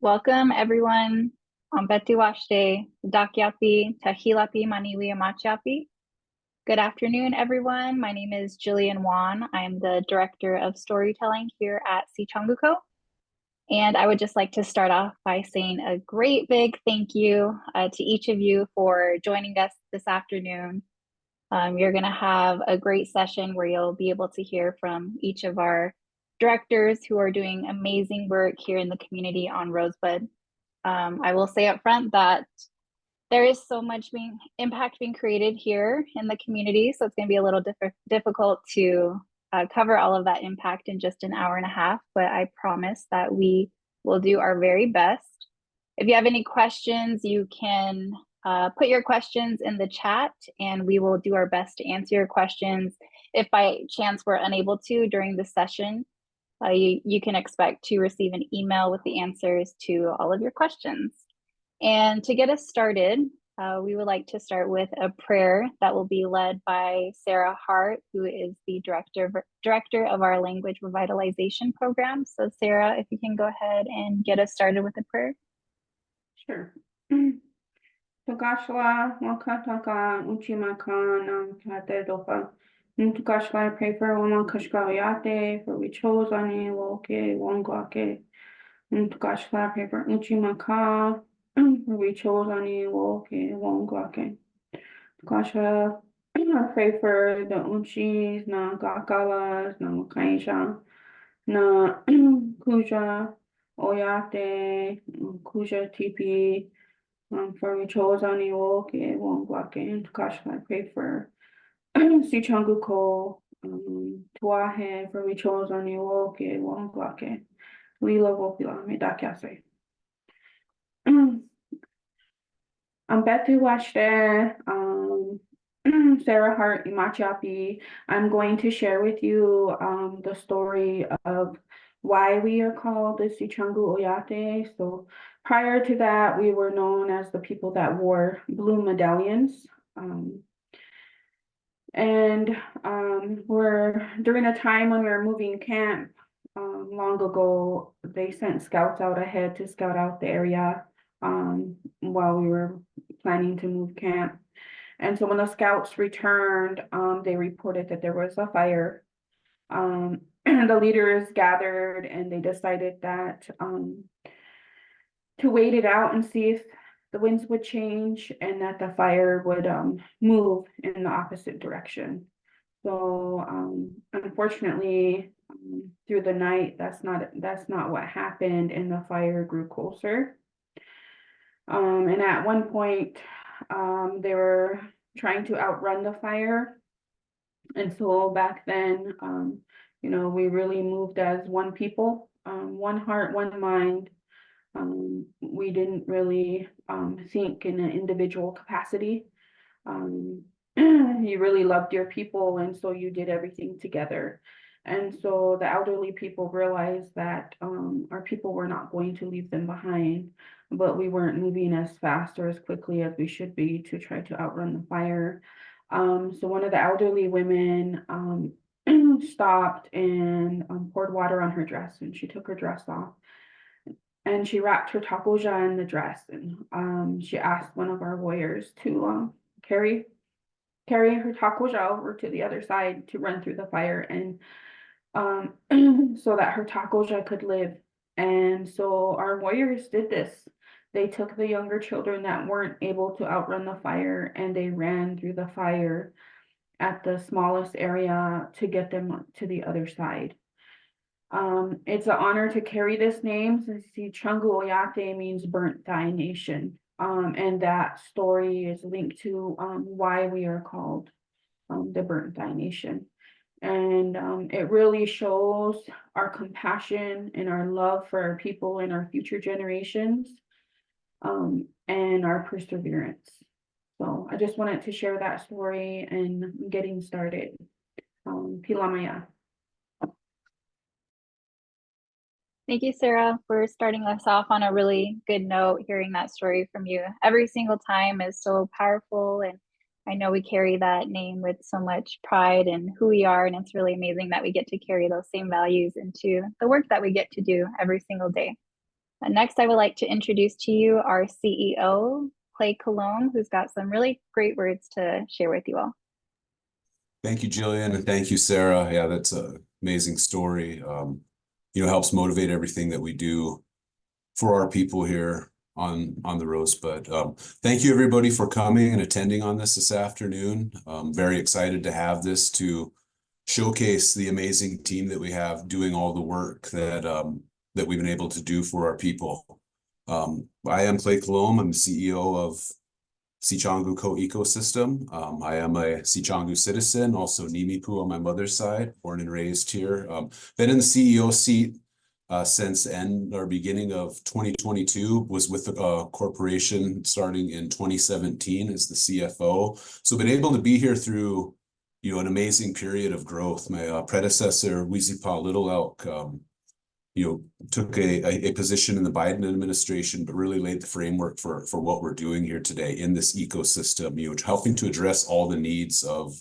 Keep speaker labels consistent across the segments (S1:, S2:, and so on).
S1: Welcome everyone. Washte, Dakyapi, Tahilapi, Maniwi, Amachapi. Good afternoon, everyone. My name is Jillian Wan. I'm the Director of Storytelling here at Sicangu Co. And I would just like to start off by saying a great big thank you to each of you for joining us this afternoon. You're going to have a great session where you'll be able to hear from each of our directors who are doing amazing work here in the community on Rosebud. I will say up front that there is so much impact being created here in the community, so it's going to be a little difficult to cover all of that impact in just an hour and a half, but I promise that we will do our very best. If you have any questions, you can put your questions in the chat and we will do our best to answer your questions. If by chance we're unable to during the session, you can expect to receive an email with the answers to all of your questions. And to get us started, we would like to start with a prayer that will be led by Sarah Hart, who is the director of our Language Revitalization Program. So Sarah, if you can go ahead and get us started with a prayer.
S2: Sure. Tokeyahci, Wakataka, Uchimakan, Kate Dofa. Tukashla, I pray for Woman Kashkawayate, for we chose Ani, Woke, Wongwake. Tukashla, I pray for Uchimaka, for we chose Ani, Woke, Wongwake. Tukashla, I pray for the Uchis, na Gakalas, na Wakanyesha, na Kuja, Oyate, Kuja TP. For we chose Ani Woke, Wongwake, and Tukashla, I pray for Sicangu Co, Tuahe, for we chose Ani Woke, Wongwake, Lila Wopila, me Tokeyahci. I'm Betty Washte, Sarah Hart, Imachapi. I'm going to share with you the story of why we are called the Sicangu Oyate. So prior to that, we were known as the people that wore blue medallions. We're during a time when we were moving camp long ago, they sent scouts out ahead to scout out the area while we were planning to move camp. And so when the scouts returned, they reported that there was a fire. And the leaders gathered and they decided that to wait it out and see if the winds would change and that the fire would move in the opposite direction. So unfortunately, through the night, that's not what happened, and the fire grew closer. And at one point, they were trying to outrun the fire. And so back then, we really moved as one people, one heart, one mind. We didn't really think in an individual capacity. You really loved your people, and so you did everything together. And so the elderly people realized that our people were not going to leave them behind, but we weren't moving as fast or as quickly as we should be to try to outrun the fire. So one of the elderly women stopped and poured water on her dress, and she took her dress off. And she wrapped her takoja in the dress, and she asked one of our warriors to carry her takoja over to the other side to run through the fire, and so that her takoja could live. And so our warriors did this. They took the younger children that weren't able to outrun the fire, and they ran through the fire at the smallest area to get them to the other side. It's an honor to carry this name, since Sicangu Oyate means burnt thy nation. And that story is linked to why we are called the burnt thy nation. And it really shows our compassion and our love for our people and our future generations, and our perseverance. So I just wanted to share that story and getting started. Pilamaya.
S1: Thank you, Sarah, for starting us off on a really good note. Hearing that story from you every single time is so powerful, and I know we carry that name with so much pride in who we are, and it's really amazing that we get to carry those same values into the work that we get to do every single day. Next, I would like to introduce to you our CEO, Clay Colon, who's got some really great words to share with you all.
S3: Thank you, Jillian, and thank you, Sarah. Yeah, that's an amazing story. Helps motivate everything that we do for our people here on the Rosebud. Thank you, everybody, for coming and attending on this afternoon. I'm very excited to have this to showcase the amazing team that we have doing all the work that we've been able to do for our people. I am Clay Colon. I'm the CEO of Sicangu Co ecosystem. I am a Sicangu citizen, also Nimipu on my mother's side, born and raised here. Been in the CEO seat since beginning of 2022, was with the corporation starting in 2017 as the CFO. So been able to be here through, an amazing period of growth. My predecessor, Wizipa Little Elk, took a position in the Biden administration, but really laid the framework for what we're doing here today in this ecosystem, helping to address all the needs of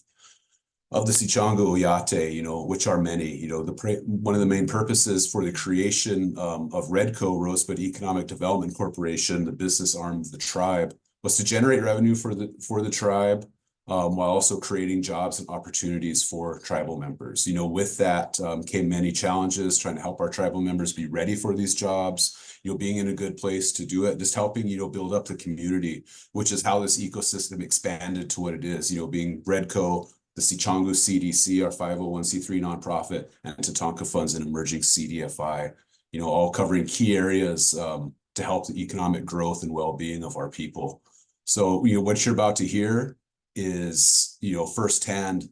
S3: the Sicangu Oyate, which are many. One of the main purposes for the creation of REDCO, Rosebud Economic Development Corporation, the business arm of the tribe, was to generate revenue for the tribe, while also creating jobs and opportunities for tribal members. With that came many challenges, trying to help our tribal members be ready for these jobs, being in a good place to do it, just helping, build up the community, which is how this ecosystem expanded to what it is, being REDCO, the Sicangu CDC, our 501c3 nonprofit, and Tatanka Funds, an emerging CDFI, all covering key areas to help the economic growth and well-being of our people. So, what you're about to hear is, firsthand,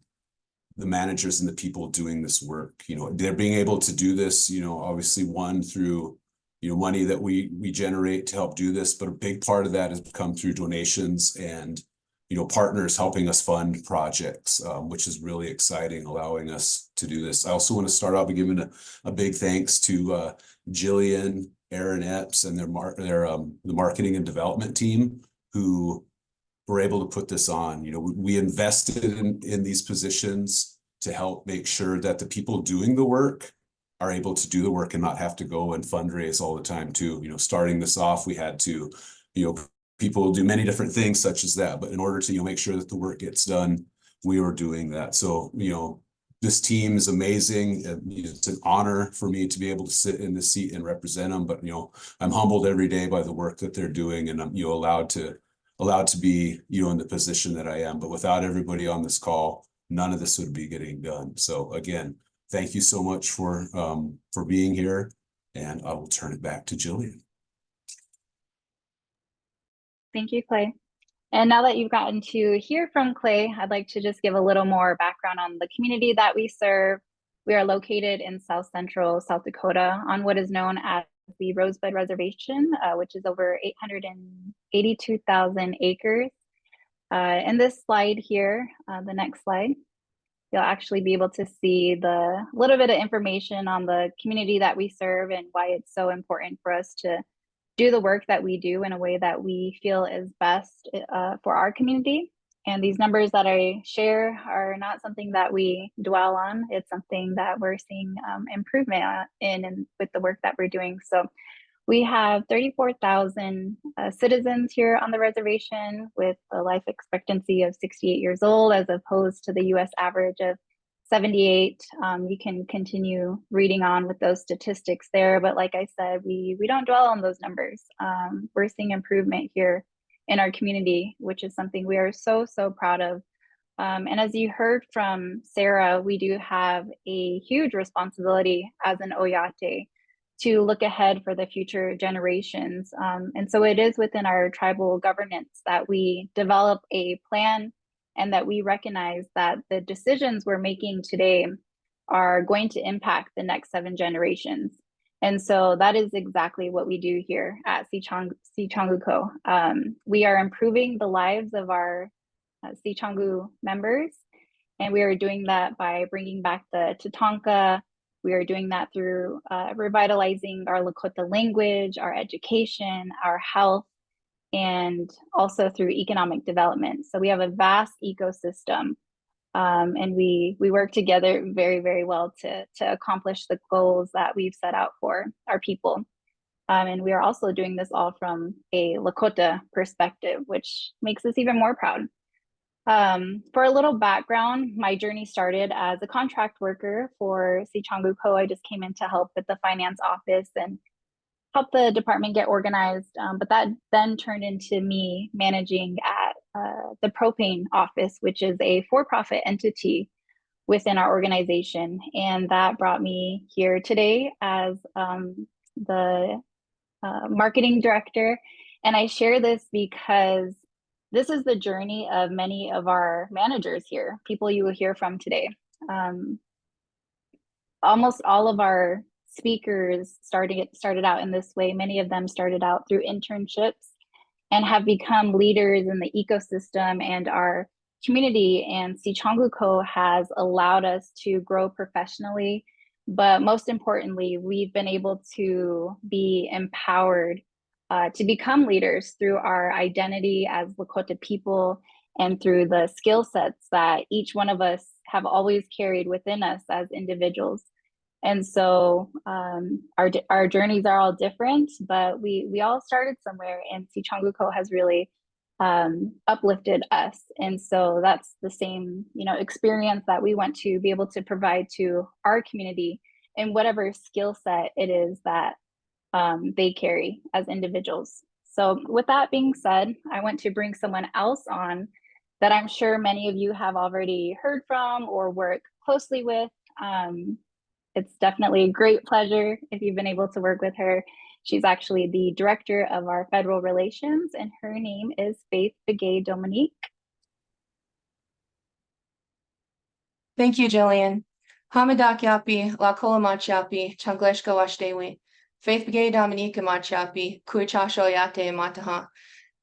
S3: the managers and the people doing this work. They're being able to do this, obviously one through, money that we generate to help do this, but a big part of that has come through donations and, partners helping us fund projects, which is really exciting, allowing us to do this. I also want to start out by giving a big thanks to Jillian, Aaron Epps, and the marketing and development team who were able to put this on. We invested in these positions to help make sure that the people doing the work are able to do the work and not have to go and fundraise all the time too. Starting this off, we had to, people do many different things such as that, but in order to, make sure that the work gets done, we were doing that. So, this team is amazing. It's an honor for me to be able to sit in this seat and represent them, but, I'm humbled every day by the work that they're doing, and I'm, allowed to be, in the position that I am. But without everybody on this call, none of this would be getting done. So again, thank you so much for being here, and I will turn it back to Jillian.
S1: Thank you, Clay. And now that you've gotten to hear from Clay, I'd like to just give a little more background on the community that we serve. We are located in South Central South Dakota on what is known as the Rosebud Reservation, which is over 882,000 acres. In this slide here, the next slide, you'll actually be able to see the little bit of information on the community that we serve and why it's so important for us to do the work that we do in a way that we feel is best for our community. And these numbers that I share are not something that we dwell on. It's something that we're seeing improvement in with the work that we're doing. So we have 34,000 citizens here on the reservation with a life expectancy of 68 years old, as opposed to the US average of 78. You can continue reading on with those statistics there, but like I said, we don't dwell on those numbers. We're seeing improvement here in our community, which is something we are so proud of. And as you heard from Sarah, we do have a huge responsibility as an Oyate to look ahead for the future generations. And so it is within our tribal governance that we develop a plan and that we recognize that the decisions we're making today are going to impact the next 7 generations. And so that is exactly what we do here at Sicangu Co. We are improving the lives of our Sicangu members, and we are doing that by bringing back the Tatanka. We are doing that through revitalizing our Lakota language, our education, our health, and also through economic development. So we have a vast ecosystem, and we work together very well to accomplish the goals that we've set out for our people. And we are also doing this all from a Lakota perspective, which makes us even more proud. For a little background, my journey started as a contract worker for Sicangu Co. I just came in to help with the finance office and help the department get organized. But that then turned into me managing at the propane office, which is a for-profit entity within our organization. And that brought me here today as the marketing director. And I share this because this is the journey of many of our managers here, people you will hear from today. Almost all of our speakers started out in this way. Many of them started out through internships and have become leaders in the ecosystem and our community. And Sicangu Co has allowed us to grow professionally, but most importantly, we've been able to be empowered to become leaders through our identity as Lakota people and through the skill sets that each one of us have always carried within us as individuals. And so our journeys are all different, but we all started somewhere, and Sicangu Co has really uplifted us. And so that's the same, experience that we want to be able to provide to our community in whatever skill set it is that they carry as individuals. So with that being said, I want to bring someone else on that I'm sure many of you have already heard from or work closely with. It's definitely a great pleasure if you've been able to work with her. She's actually the director of our federal relations, and her name is Faith Begay-Dominique.
S4: Thank you, Jillian. Hamadak-yapi, Lakolya Waoniya, Changleshka Washdewi, Faith Begay-Dominique Machapi, Kuichasho Yate Mataha.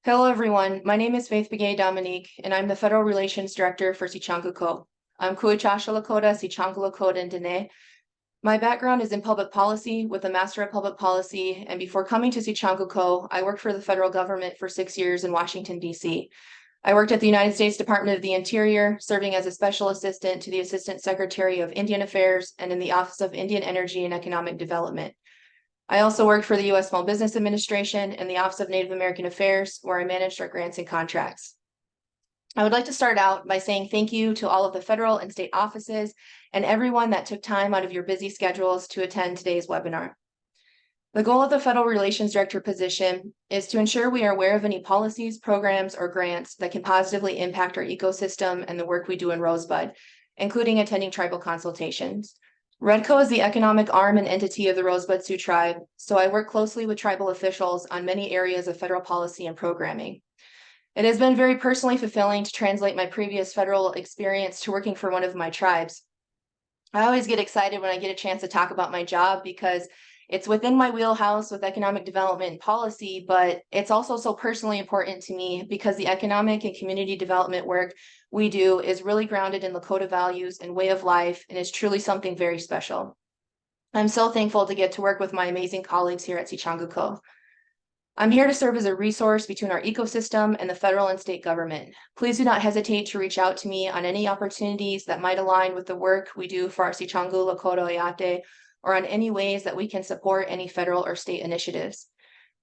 S4: Hello, everyone. My name is Faith Begay-Dominique, and I'm the Federal Relations Director for Sicangu Co. I'm Kuichasho Lakota, Sicangu Lakota and Dene. My background is in public policy with a Master of Public Policy, and before coming to Sicangu Co, I worked for the federal government for 6 years in Washington, D.C. I worked at the United States Department of the Interior, serving as a special assistant to the Assistant Secretary of Indian Affairs and in the Office of Indian Energy and Economic Development. I also worked for the U.S. Small Business Administration and the Office of Native American Affairs, where I managed our grants and contracts. I would like to start out by saying thank you to all of the federal and state offices and everyone that took time out of your busy schedules to attend today's webinar. The goal of the Federal Relations Director position is to ensure we are aware of any policies, programs, or grants that can positively impact our ecosystem and the work we do in Rosebud, including attending tribal consultations. REDCO is the economic arm and entity of the Rosebud Sioux Tribe, so I work closely with tribal officials on many areas of federal policy and programming. It has been very personally fulfilling to translate my previous federal experience to working for one of my tribes. I always get excited when I get a chance to talk about my job because it's within my wheelhouse with economic development and policy, but it's also so personally important to me because the economic and community development work we do is really grounded in Lakota values and way of life and is truly something very special. I'm so thankful to get to work with my amazing colleagues here at Sicangu Co. I'm here to serve as a resource between our ecosystem and the federal and state government. Please do not hesitate to reach out to me on any opportunities that might align with the work we do for our Sicangu Lakota or on any ways that we can support any federal or state initiatives.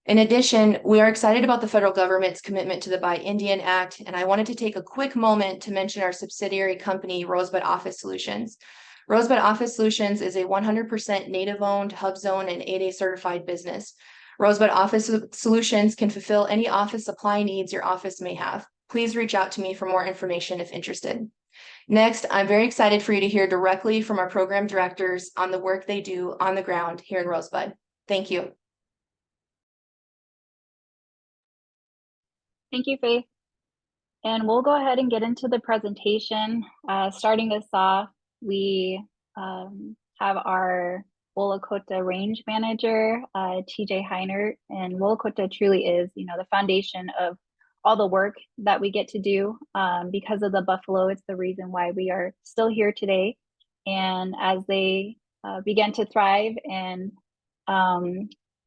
S4: In addition, we are excited about the federal government's commitment to the Buy Indian Act, and I wanted to take a quick moment to mention our subsidiary company, Rosebud Office Solutions. Rosebud Office Solutions is a 100% Native-owned, Hub Zone, and 8A certified business. Rosebud Office Solutions can fulfill any office supply needs your office may have. Please reach out to me for more information if interested. Next, I'm very excited for you to hear directly from our program directors on the work they do on the ground here in Rosebud. Thank you.
S1: Thank you, Faith. And we'll go ahead and get into the presentation. Starting us off, we have our Wolakota range manager, TJ Heiner, and Wolakota truly is, the foundation of all the work that we get to do. Because of the buffalo, it's the reason why we are still here today. And as they begin to thrive and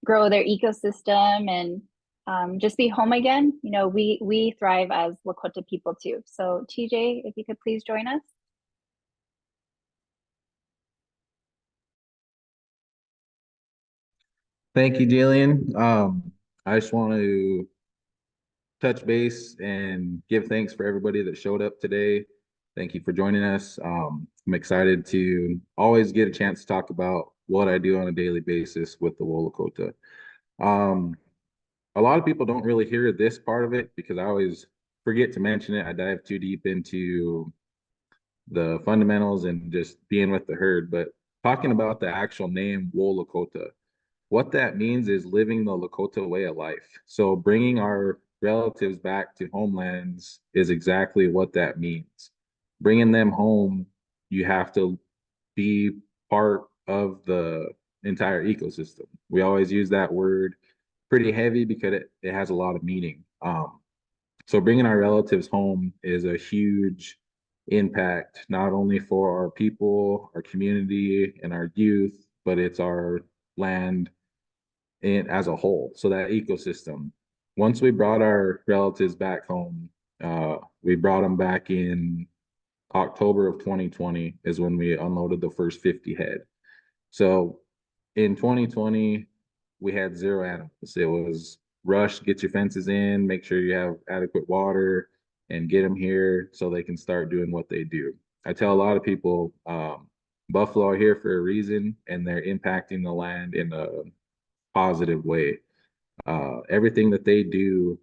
S1: grow their ecosystem and just be home again, we thrive as Lakota people too. So TJ, if you could please join us.
S5: Thank you, Jillian. I just want to touch base and give thanks for everybody that showed up today. Thank you for joining us. I'm excited to always get a chance to talk about what I do on a daily basis with the Wolakota. A lot of people don't really hear this part of it because I always forget to mention it. I dive too deep into the fundamentals and just being with the herd, but talking about the actual name Wolakota. What that means is living the Lakota way of life. So bringing our relatives back to homelands is exactly what that means. Bringing them home, you have to be part of the entire ecosystem. We always use that word pretty heavy because it has a lot of meaning. So bringing our relatives home is a huge impact, not only for our people, our community, and our youth, but it's our land as a whole. So that ecosystem. Once we brought our relatives back home, we brought them back in October of 2020 is when we unloaded the first 50 head. So in 2020, we had 0 animals. It was rush, get your fences in, make sure you have adequate water, and get them here so they can start doing what they do. I tell a lot of people, buffalo are here for a reason, and they're impacting the land in a positive way. Everything that they do,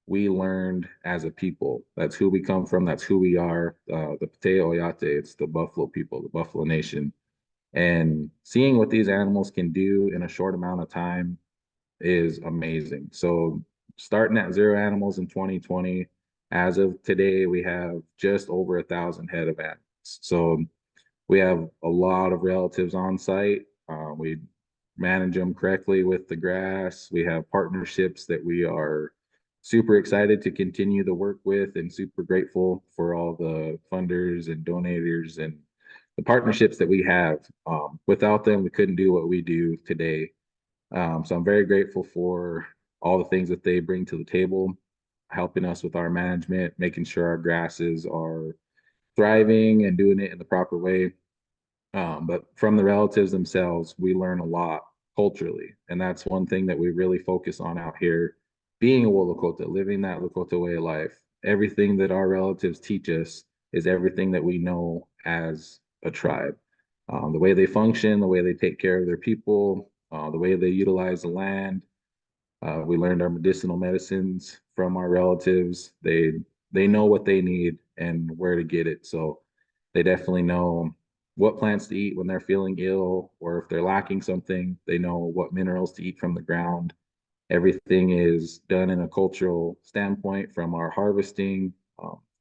S5: we learned as a people. That's who we come from. That's who we are. The Tokeyahci, it's the Buffalo people, the Buffalo Nation. And seeing what these animals can do in a short amount of time is amazing. So starting at 0 animals in 2020, as of today, we have just over 1,000 head of animals. So we have a lot of relatives on site. We manage them correctly with the grass. We have partnerships that we are super excited to continue the work with and super grateful for all the funders and donators and the partnerships that we have. Without them, we couldn't do what we do today. So I'm very grateful for all the things that they bring to the table, helping us with our management, making sure our grasses are thriving and doing it in the proper way. But from the relatives themselves, we learn a lot culturally. And that's one thing that we really focus on out here, being a Wolakota, living that Lakota way of life. Everything that our relatives teach us is everything that we know as a tribe. The way they function, the way they take care of their people, the way they utilize the land. We learned our medicinal medicines from our relatives. They know what they need and where to get it. So they definitely know what plants to eat when they're feeling ill, or if they're lacking something, they know what minerals to eat from the ground. Everything is done in a cultural standpoint from our harvesting,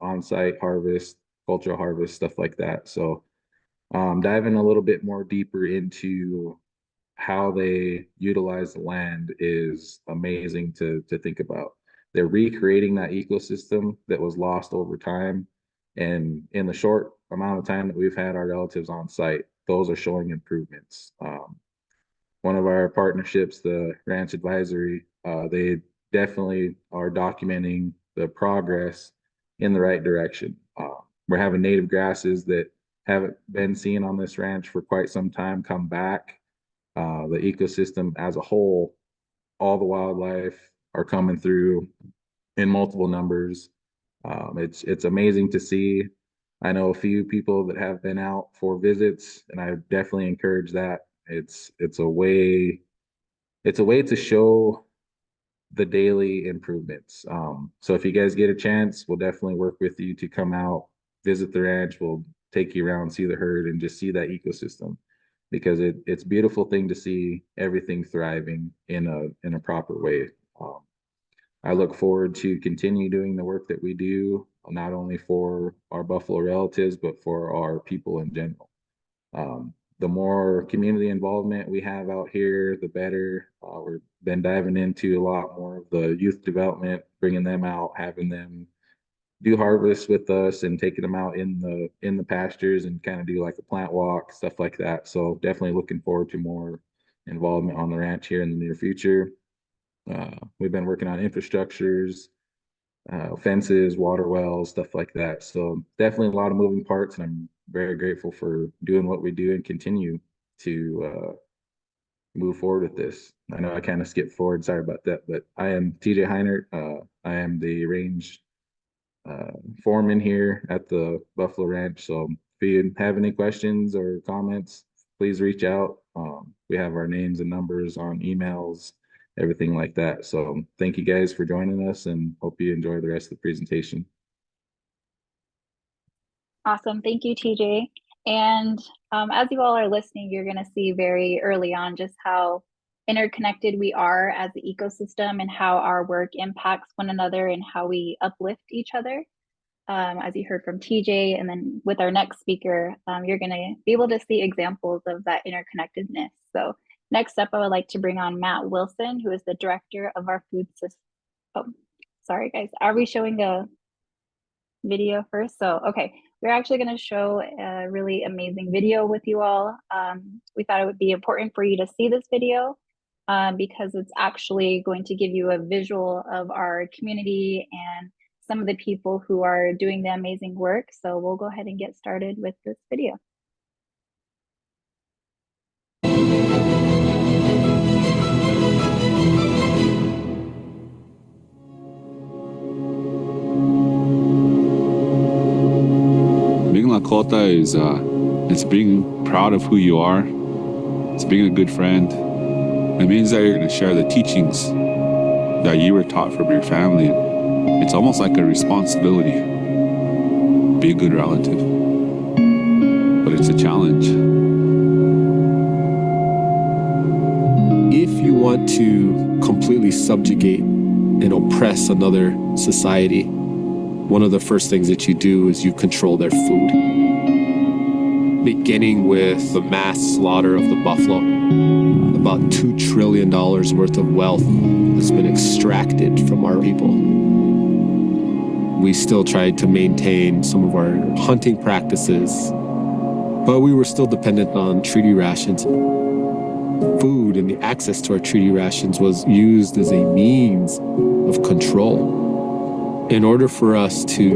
S5: on-site harvest, cultural harvest, stuff like that. So diving a little bit more deeper into how they utilize the land is amazing to think about. They're recreating that ecosystem that was lost over time. And in the short amount of time that we've had our relatives on site, those are showing improvements. One of our partnerships, the Ranch Advisory, they definitely are documenting the progress in the right direction. We're having native grasses that haven't been seen on this ranch for quite some time come back. The ecosystem as a whole, all the wildlife are coming through in multiple numbers. It's amazing to see. I know a few people that have been out for visits, and I definitely encourage that. It's a way to show the daily improvements. So if you guys get a chance, we'll definitely work with you to come out, visit the ranch. We'll take you around, see the herd, and just see that ecosystem, because it's a beautiful thing to see everything thriving in a proper way. I look forward to continue doing the work that we do, not only for our Buffalo relatives, but for our people in general. The more community involvement we have out here, the better. We've been diving into a lot more of the youth development, bringing them out, having them do harvests with us and taking them out in the pastures and kind of do like a plant walk, stuff like that. So definitely looking forward to more involvement on the ranch here in the near future. We've been working on infrastructures, fences, water wells, stuff like that. So definitely a lot of moving parts, and I'm very grateful for doing what we do and continue to move forward with this. I know I kind of skipped forward, sorry about that, but I am TJ Heinert. I am the range foreman here at the Buffalo Ranch. So if you have any questions or comments, please reach out. We have our names and numbers on emails, everything like that. So thank you guys for joining us, and hope you enjoy the rest of the presentation.
S1: Awesome. Thank you, TJ. And as you all are listening, you're going to see very early on just how interconnected we are as the ecosystem and how our work impacts one another and how we uplift each other. As you heard from TJ, and then with our next speaker, you're going to be able to see examples of that interconnectedness. So next up, I would like to bring on Matt Wilson, who is the director of our food system. Oh, sorry, guys. Are we showing a video first? So, okay. We're actually going to show a really amazing video with you all. We thought it would be important for you to see this video because it's actually going to give you a visual of our community and some of the people who are doing the amazing work. So we'll go ahead and get started with this video.
S6: Being Lakota is it's being proud of who you are. It's being a good friend. It means that you're going to share the teachings that you were taught from your family. It's almost like a responsibility. Be a good relative. But it's a challenge.
S7: If you want to completely subjugate and oppress another society, one of the first things that you do is you control their food. Beginning with the mass slaughter of the buffalo, about $2 trillion worth of wealth has been extracted from our people. We still tried to maintain some of our hunting practices, but we were still dependent on treaty rations. Food and the access to our treaty rations was used as a means of control. In order for us to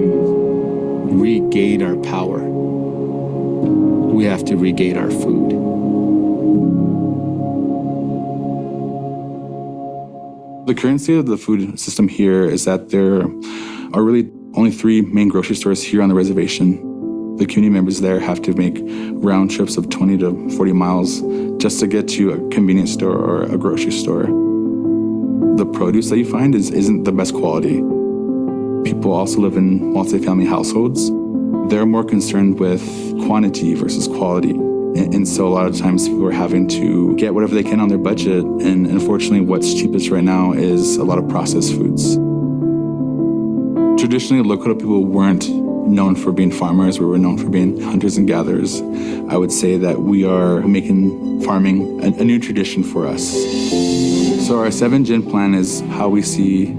S7: regain our power, we have to regain our food.
S8: The current state of the food system here is that there are really only 3 main grocery stores here on the reservation. The community members there have to make round trips of 20 to 40 miles just to get to a convenience store or a grocery store. The produce that you find isn't the best quality. People also live in multi-family households. They're more concerned with quantity versus quality. And so a lot of times people are having to get whatever they can on their budget. And unfortunately, what's cheapest right now is a lot of processed foods. Traditionally, Lakota people weren't known for being farmers. We were known for being hunters and gatherers. I would say that we are making farming a new tradition for us. So our 7-gen plan is how we see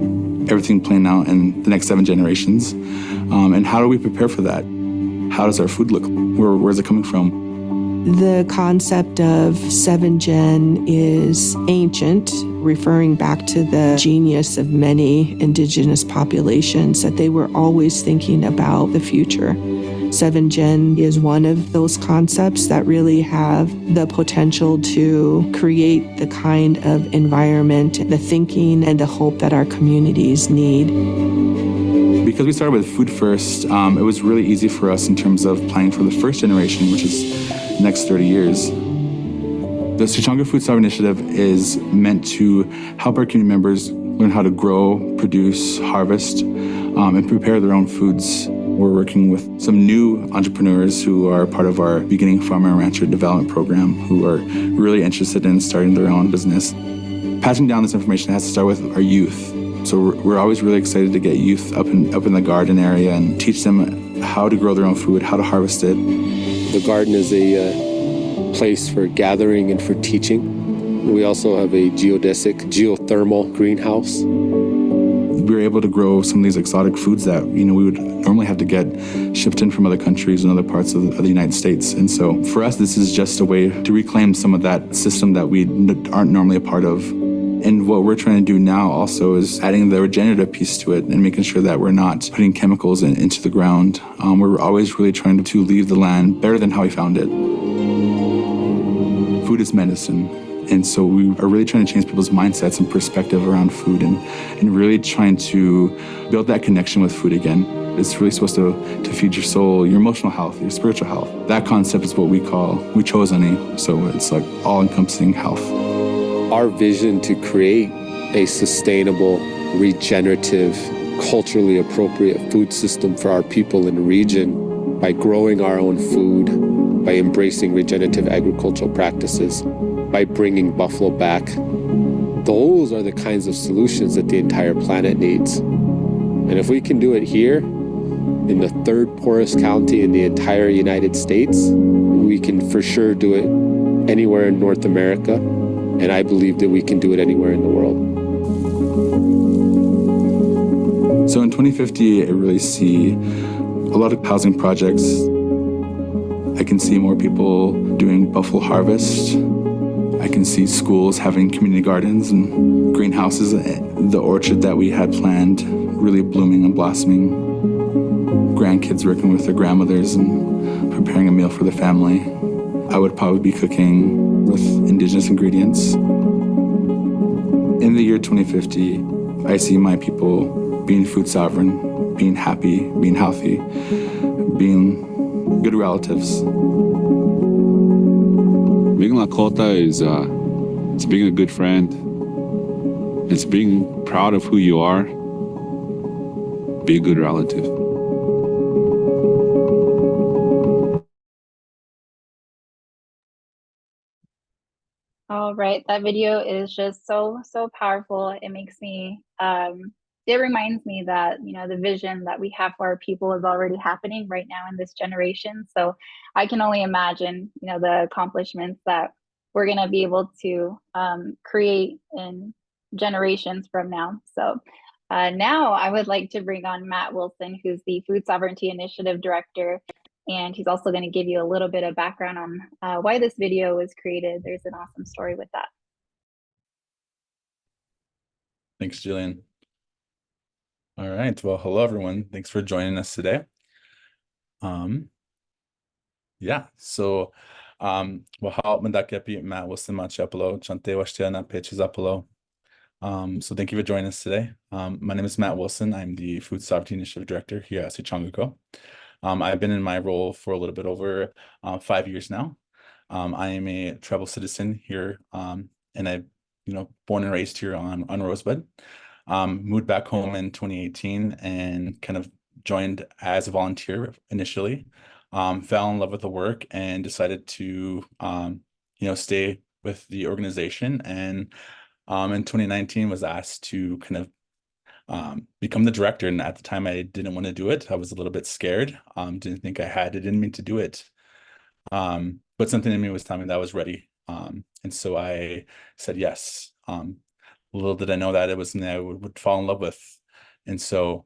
S8: everything playing out in the next 7 generations. And how do we prepare for that? How does our food look? Where's it coming from?
S9: The concept of 7-gen is ancient, referring back to the genius of many indigenous populations, that they were always thinking about the future. 7-gen is one of those concepts that really have the potential to create the kind of environment, the thinking, and the hope that our communities need.
S8: Because we started with food first, it was really easy for us in terms of planning for the first generation, which is the next 30 years. The Sicangu Food Starve Initiative is meant to help our community members learn how to grow, produce, harvest, and prepare their own foods. We're working with some new entrepreneurs who are part of our Beginning Farmer and Rancher Development Program, who are really interested in starting their own business. Passing down this information has to start with our youth. So we're always really excited to get youth up in the garden area and teach them how to grow their own food, how to harvest it.
S7: The garden is a place for gathering and for teaching. We also have a geodesic, geothermal greenhouse.
S8: We were able to grow some of these exotic foods that, we would normally have to get shipped in from other countries and other parts of the United States. And so for us, this is just a way to reclaim some of that system that we aren't normally a part of. And what we're trying to do now also is adding the regenerative piece to it and making sure that we're not putting chemicals into the ground. We're always really trying to leave the land better than how we found it. Food is medicine. And so we are really trying to change people's mindsets and perspective around food and really trying to build that connection with food again. It's really supposed to feed your soul, your emotional health, your spiritual health. That concept is what we chose Ani. So it's like all-encompassing health.
S7: Our vision to create a sustainable, regenerative, culturally appropriate food system for our people in the region by growing our own food, by embracing regenerative agricultural practices, by bringing buffalo back. Those are the kinds of solutions that the entire planet needs. And if we can do it here, in the third poorest county in the entire United States, we can for sure do it anywhere in North America. And I believe that we can do it anywhere in the world.
S8: So in 2050, I really see a lot of housing projects. I can see more people doing buffalo harvest. I can see schools having community gardens and greenhouses. The orchard that we had planned really blooming and blossoming. Grandkids working with their grandmothers and preparing a meal for the family. I would probably be cooking with indigenous ingredients. In the year 2050, I see my people being food sovereign, being happy, being healthy, being good relatives.
S6: Being Lakota is it's being a good friend. It's being proud of who you are. Be a good relative.
S1: All right, that video is just so powerful. It makes me it reminds me that, you know, the vision that we have for our people is already happening right now in this generation. So I can only imagine, you know, the accomplishments that we're going to be able to create in generations from now. So now I would like to bring on Matt Wilson, who's the Food Sovereignty Initiative Director. And he's also going to give you a little bit of background on why this video was created. There's an awesome story with that.
S10: Thanks, Jillian. All right. Well, hello, everyone. Thanks for joining us today. Yeah, so Wahal Mandakepi Matt Wilson Machapalo, Chante Washtiana Pechizapalo. So thank you for joining us today. My name is Matt Wilson. I'm the Food Sovereignty Initiative Director here at Sicangu Co. I've been in my role for a little bit over 5 years now. I am a tribal citizen here, and I, born and raised here on Rosebud. Moved back home in 2018 and kind of joined as a volunteer initially. Fell in love with the work and decided to, stay with the organization. And in 2019 was asked to kind of become the director. And at the time I didn't want to do it. I was a little bit scared. Didn't think I didn't mean to do it. But something in me was telling me that I was ready. And so I said yes. Little did I know that it was something I would fall in love with. And so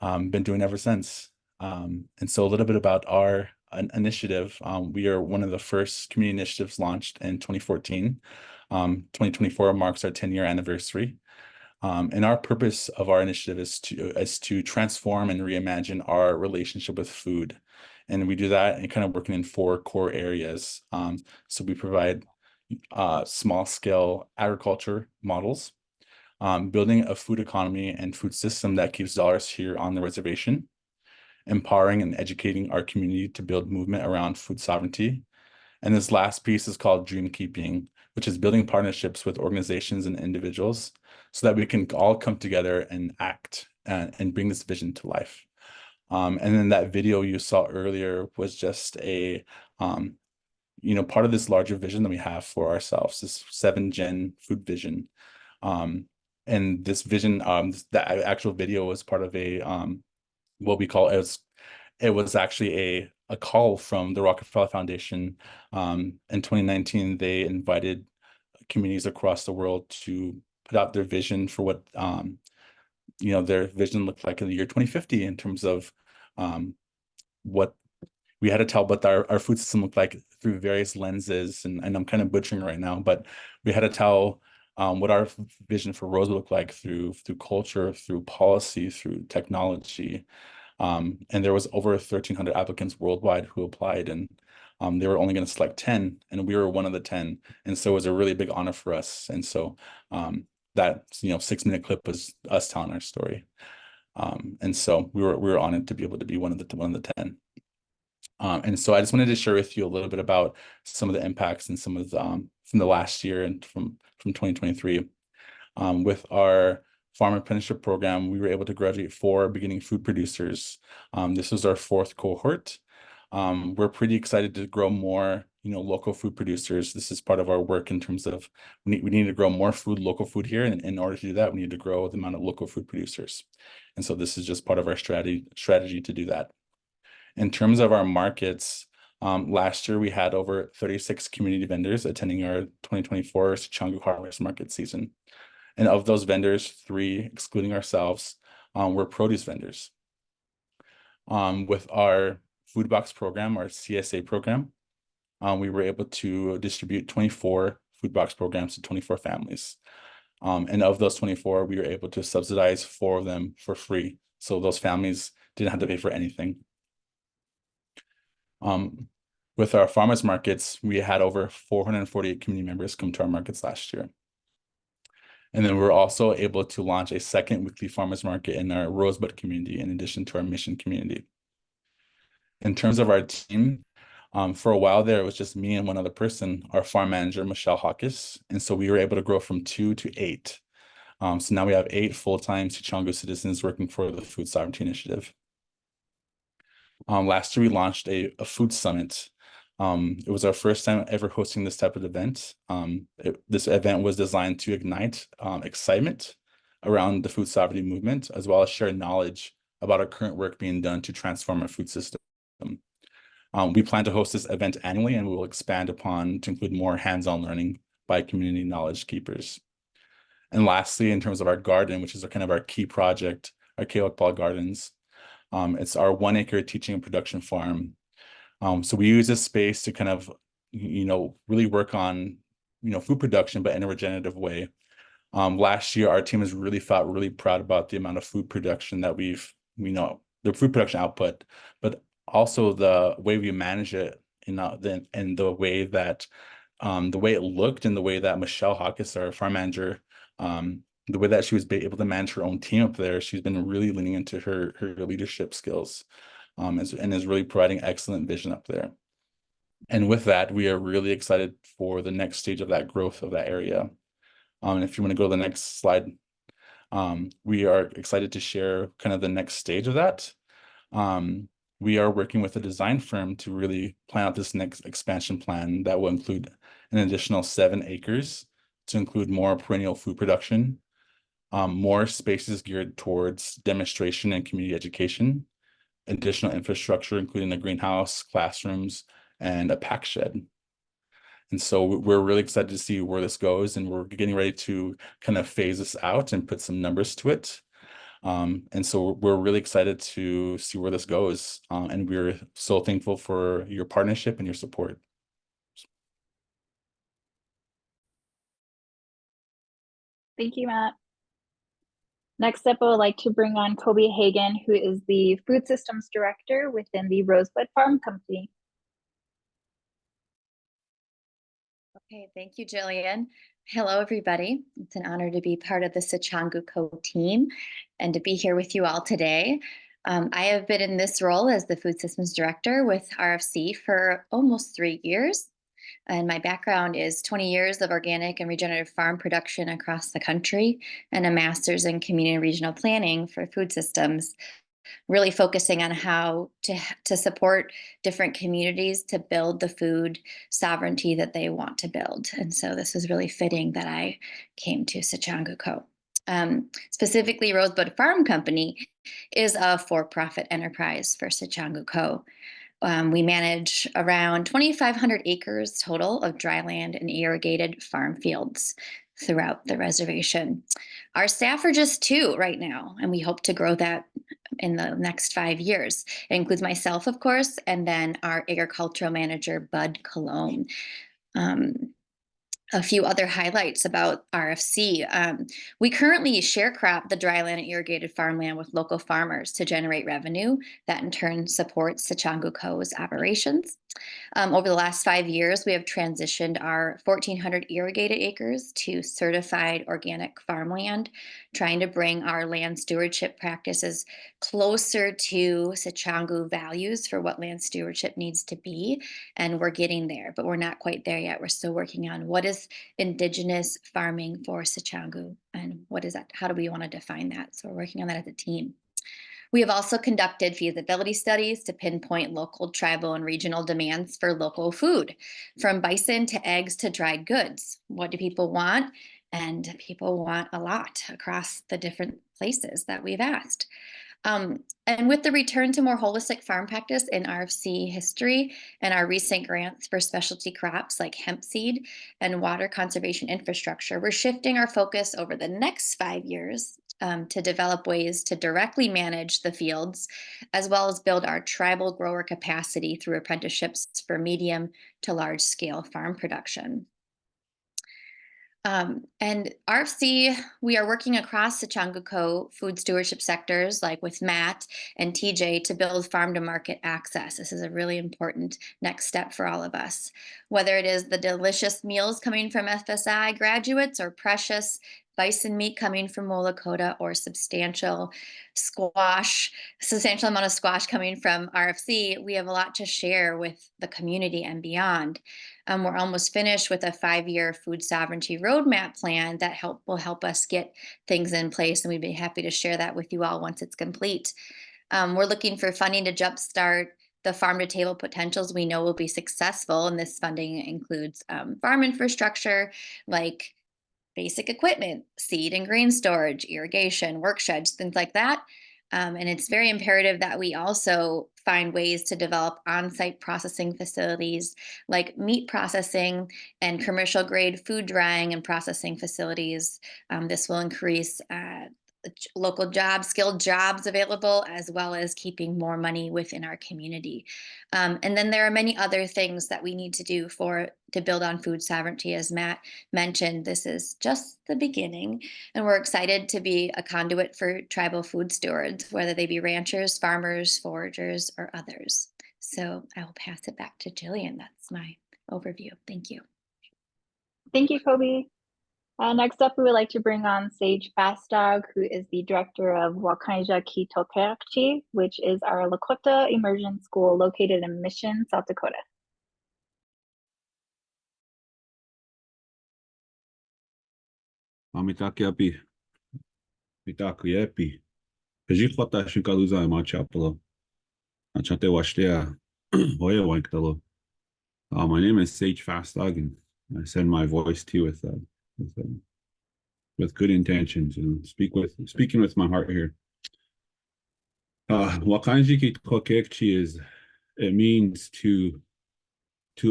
S10: been doing ever since. And so a little bit about our initiative. We are one of the first community initiatives launched in 2014. 2024 marks our 10-year anniversary. And our purpose of our initiative is to transform and reimagine our relationship with food. And we do that and kind of working in 4 core areas. So we provide small scale agriculture models, building a food economy and food system that keeps dollars here on the reservation, empowering and educating our community to build movement around food sovereignty. And this last piece is called dream keeping, which is building partnerships with organizations and individuals so that we can all come together and act and bring this vision to life. And then that video you saw earlier was just a, part of this larger vision that we have for ourselves, this 7-gen food vision. And this vision, the actual video was part of a, what we call it was actually a call from the Rockefeller Foundation. In 2019, they invited communities across the world to put out their vision for what their vision looked like in the year 2050 in terms of what we had to tell what our food system looked like through various lenses. And I'm kind of butchering right now, but we had to tell what our vision for Rosebud looked like through culture, through policy, through technology. And there was over 1,300 applicants worldwide who applied. And They were only going to select 10, and we were one of the 10. And so it was a really big honor for us. And so that 6-minute clip was us telling our story. And so we were honored to be able to be one of the 10. And so I just wanted to share with you a little bit about some of the impacts and some of the from the last year and from 2023. With our farm apprenticeship program, we were able to graduate 4 beginning food producers. This was our 4th cohort. We're pretty excited to grow more, local food producers. This is part of our work in terms of we need to grow more local food here. And in order to do that, we need to grow the amount of local food producers. And so this is just part of our strategy to do that. In terms of our markets, last year we had over 36 community vendors attending our 2024 Sicangu Harvest Market season. And of those vendors, 3, excluding ourselves, were produce vendors. With our food box program, our CSA program, we were able to distribute 24 food box programs to 24 families. And of those 24, we were able to subsidize 4 of them for free. So those families didn't have to pay for anything. With our farmers markets, we had over 448 community members come to our markets last year. And then we were also able to launch a 2nd weekly farmers market in our Rosebud community, in addition to our mission community. In terms of our team, for a while there, it was just me and one other person, our farm manager, Michelle Hawkes. And so we were able to grow from 2 to 8. So now we have 8 full-time Sicangu citizens working for the Food Sovereignty Initiative. Last year, we launched a food summit. It was our first time ever hosting this type of event. This event was designed to ignite excitement around the food sovereignty movement, as well as share knowledge about our current work being done to transform our food system. We plan to host this event annually, and we will expand upon to include more hands-on learning by community knowledge keepers. And lastly, in terms of our garden, which is kind of our key project, our Keya Wakpala Gardens, it's our 1-acre teaching and production farm. So we use this space to kind of, really work on, food production, but in a regenerative way. Last year, our team has really felt really proud about the amount of food production that the food production output, but also the way we manage it, and the way that, the way it looked, and the way that Michelle Hawkes, our farm manager, the way that she was able to manage her own team up there. She's been really leaning into her leadership skills, and is really providing excellent vision up there. And with that, we are really excited for the next stage of that growth of that area. And if you want to go to the next slide, we are excited to share kind of the next stage of that. We are working with a design firm to really plan out this next expansion plan that will include an additional 7 acres to include more perennial food production, more spaces geared towards demonstration and community education, additional infrastructure, including a greenhouse, classrooms, and a pack shed. And so we're really excited to see where this goes, and we're getting ready to kind of phase this out and put some numbers to it. And so we're really excited to see where this goes. And we're so thankful for your partnership and your support.
S1: Thank you, Matt. Next up, I would like to bring on Kobe Hagan, who is the Food Systems Director within the Rosebud Farm Company.
S11: Okay, thank you, Jillian. Hello, everybody. It's an honor to be part of the Sicangu Co team and to be here with you all today. I have been in this role as the Food Systems Director with RFC for almost 3 years. And my background is 20 years of organic and regenerative farm production across the country and a master's in community and regional planning for food systems, really focusing on how to support different communities to build the food sovereignty that they want to build. And so this was really fitting that I came to Sicangu Co. Specifically, Rosebud Farm Company is a for-profit enterprise for Sicangu Co. We manage around 2,500 acres total of dry land and irrigated farm fields throughout the reservation. Our staff are just 2 right now, and we hope to grow that in the next 5 years. It includes myself, of course, and then our agricultural manager, Bud Cologne. a few other highlights about RFC. We currently share crop the dryland and irrigated farmland with local farmers to generate revenue that in turn supports Sicangu Co's operations. Over the last 5 years, we have transitioned our 1,400 irrigated acres to certified organic farmland, trying to bring our land stewardship practices closer to Sicangu values for what land stewardship needs to be. And we're getting there, but we're not quite there yet. We're still working on what is indigenous farming for Sicangu and what is that? How do we want to define that? So we're working on that as a team. We have also conducted feasibility studies to pinpoint local, tribal, and regional demands for local food, from bison to eggs to dried goods. What do people want? And people want a lot across the different places that we've asked. And with the return to more holistic farm practice in RFC history and our recent grants for specialty crops like hemp seed and water conservation infrastructure, we're shifting our focus over the next 5 years to develop ways to directly manage the fields, as well as build our tribal grower capacity through apprenticeships for medium to large scale farm production. And RFC, we are working across Sicangu Co food stewardship sectors, like with Matt and TJ, to build farm to market access. This is a really important next step for all of us. Whether it is the delicious meals coming from FSI graduates or precious bison meat coming from Wolakota, or substantial amount of squash coming from RFC, we have a lot to share with the community and beyond. We're almost finished with a 5-year food sovereignty roadmap plan that will help us get things in place, and we'd be happy to share that with you all once it's complete. We're looking for funding to jumpstart the farm to table potentials we know will be successful, and this funding includes farm infrastructure like basic equipment, seed and grain storage, irrigation, work sheds, things like that. And it's very imperative that we also find ways to develop on-site processing facilities like meat processing and commercial grade food drying and processing facilities. This will increase local jobs, skilled jobs available, as well as keeping more money within our community. And then there are many other things that we need to do to build on food sovereignty. As Matt mentioned, this is just the beginning, and we're excited to be a conduit for tribal food stewards, whether they be ranchers, farmers, foragers, or others. So I will pass it back to Jillian. That's my overview. Thank you.
S1: Thank you, Kobe. Next up, we would like to bring on Sage Fastdog, who is the director of Wakanyeja Tokeyahci, which is our Lakota immersion school located in Mission, South Dakota.
S3: Amitakiapi, Mitakuyepi, Pejikota Shinkaluza Machapalo, Achate Washtea, Hoya Wankalo. My name is Sage Fastdog, and I send my voice to you with good intentions and speaking with my heart here. Wakanyeja Tokeyahci it means to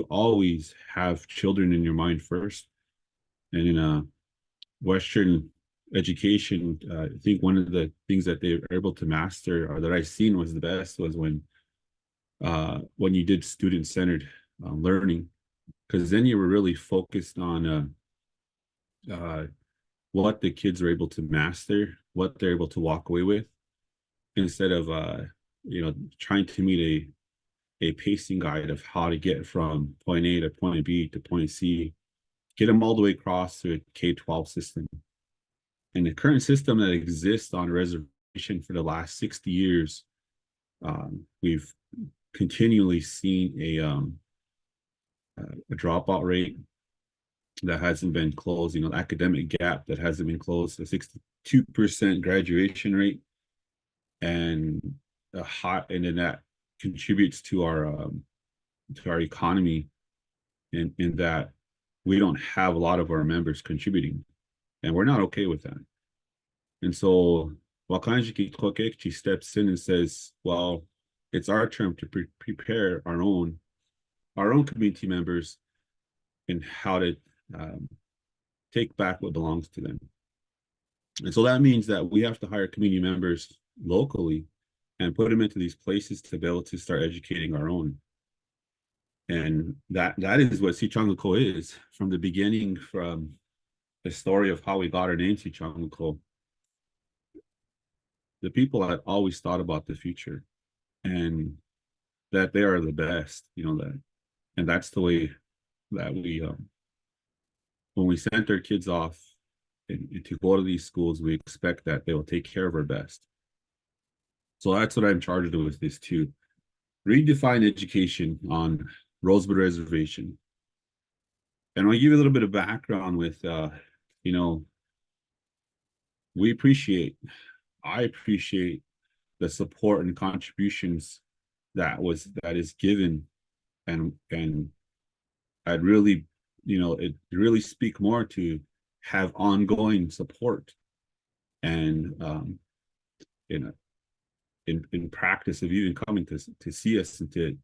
S3: always have children in your mind first. And in a Western education, I think one of the things that they were able to master, or that I've seen was the best, was when you did student-centered learning, because then you were really focused on what the kids are able to master, what they're able to walk away with, instead of trying to meet a pacing guide of how to get from point A to point B to point C, get them all the way across to a K-12 system. And the current system that exists on reservation for the last 60 years, we've continually seen a dropout rate that hasn't been closed, academic gap that hasn't been closed, a 62% graduation rate, and then that contributes to our economy in that we don't have a lot of our members contributing, and we're not okay with that. And so Wakanyeja Tokeyahci steps in and says, well, it's our turn to prepare our own community members in how to take back what belongs to them. And so that means that we have to hire community members locally and put them into these places to be able to start educating our own.
S12: And that is what Sicangu Co is from the beginning, from the story of how we got our name, Sicangu Co. The people had always thought about the future and that they are the best, that, and that's the way that we, when we sent our kids off and to go to these schools, we expect that they will take care of our best. So that's what I'm charged with, is to redefine education on Rosebud Reservation. And I'll give you a little bit of background with, I appreciate the support and contributions that is given, and I'd really, it really speak more to have ongoing support and in practice of even coming to see us and to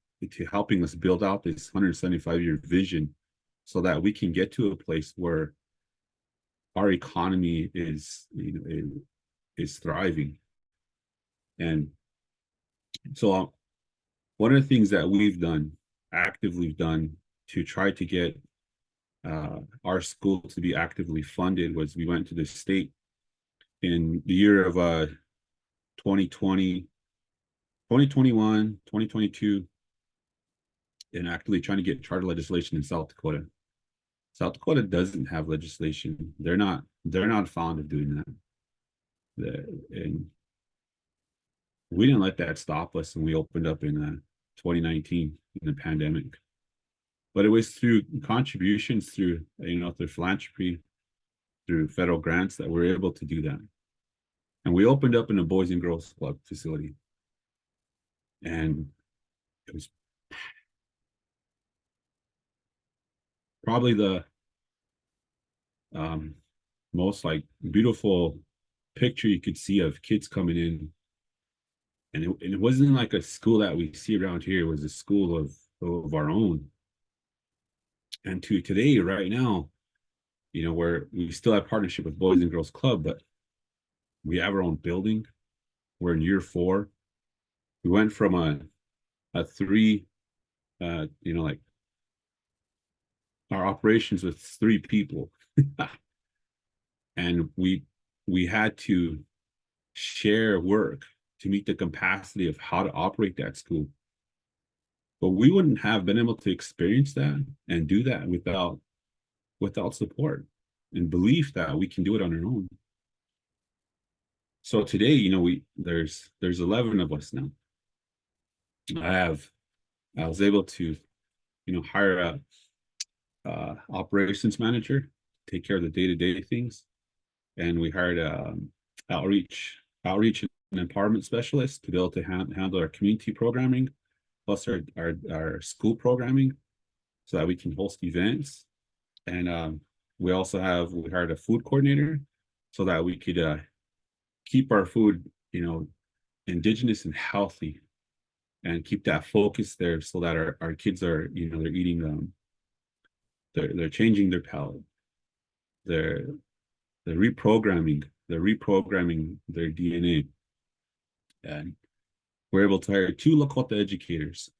S12: helping us build out this 175-year vision, so that we can get to a place where our economy is thriving. And so one of the things that we've actively done to try to get our school to be actively funded was we went to the state in the year of 2020, 2021, 2022, and actively trying to get charter legislation in South Dakota. South Dakota doesn't have legislation. They're not fond of doing that. And we didn't let that stop us, and we opened up in 2019 in the pandemic. But it was through contributions, through through philanthropy, through federal grants, that we're able to do that. And we opened up in a Boys and Girls Club facility, and it was probably the most beautiful picture you could see of kids coming in. And it wasn't like a school that we see around here. It was a school of our own. And to today, right now, where we still have partnership with Boys and Girls Club, but we have our own building. We're in year 4. We went from a 3, our operations with 3 people. And we had to share work to meet the capacity of how to operate that school. But we wouldn't have been able to experience that and do that without support and belief that we can do it on our own. So today, there's 11 of us now. I was able to, hire a operations manager, take care of the day-to-day things, and we hired a outreach and empowerment specialist to be able to handle our community programming, plus our school programming, so that we can host events. And we hired a food coordinator, so that we could keep our food, indigenous and healthy, and keep that focus there, so that our kids are, they're eating, they're changing their palate, they're reprogramming their DNA. And we're able to hire 2 Lakota educators.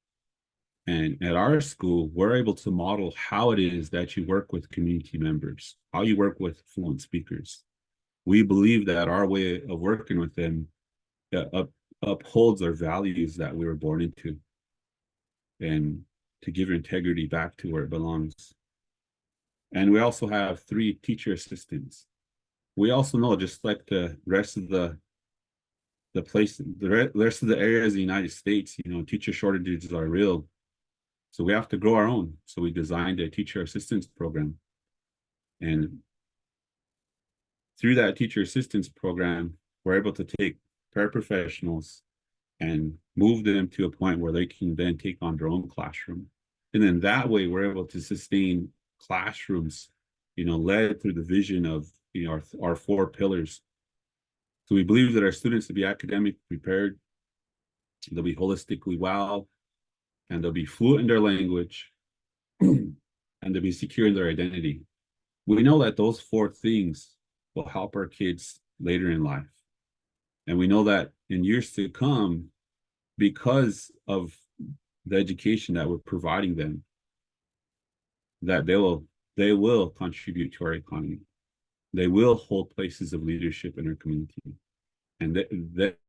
S12: And at our school, we're able to model how it is that you work with community members, how you work with fluent speakers. We believe that our way of working with them upholds our values that we were born into, and to give your integrity back to where it belongs. And we also have 3 teacher assistants. We also know, just like the rest of the rest of the areas of the United States, teacher shortages are real. So we have to grow our own. So we designed a teacher assistance program. And through that teacher assistance program, we're able to take paraprofessionals and move them to a point where they can then take on their own classroom. And then that way, we're able to sustain classrooms, led through the vision of, our 4 pillars. So we believe that our students will be academically prepared, they'll be holistically well, and they'll be fluent in their language, and they'll be secure in their identity. We know that those 4 things will help our kids later in life. And we know that in years to come, because of the education that we're providing them, that they will contribute to our economy. They will hold places of leadership in our community. And